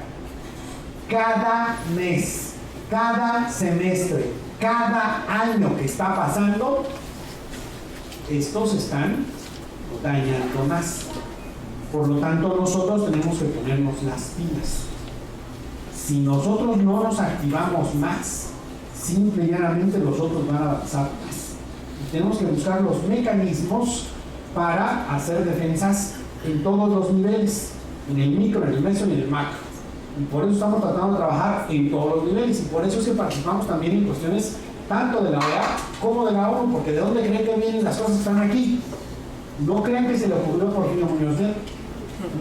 Cada mes, cada semestre, cada año que está pasando, estos están dañando más. Por lo tanto, nosotros tenemos que ponernos las pilas. Si nosotros no nos activamos más, simple y llanamente los otros van a avanzar más. Y tenemos que buscar los mecanismos para hacer defensas en todos los niveles, en el micro, en el meso y en el macro. Y por eso estamos tratando de trabajar en todos los niveles, y por eso es que participamos también en cuestiones tanto de la OEA como de la ONU, porque ¿de dónde creen que vienen las cosas que están aquí? No crean que se le ocurrió a Porfirio Muñoz Ledo,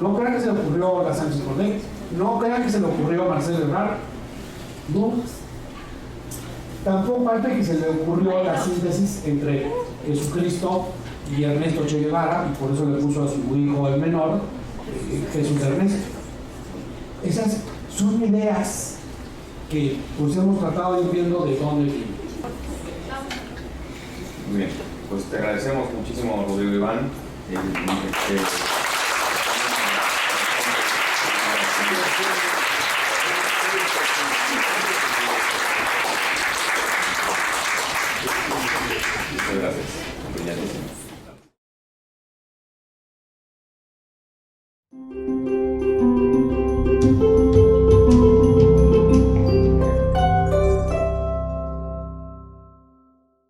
no crean que se le ocurrió a la Sánchez Cordero, no crean que se le ocurrió a Marcelo Ebrard, no. Tampoco parece que se le ocurrió la síntesis entre Jesucristo y Ernesto Che Guevara, y por eso le puso a su hijo el menor, Jesús Ernesto. Esas son ideas que pues hemos tratado de ir viendo de dónde vienen.
Muy bien, pues te agradecemos muchísimo, Rodrigo Iván,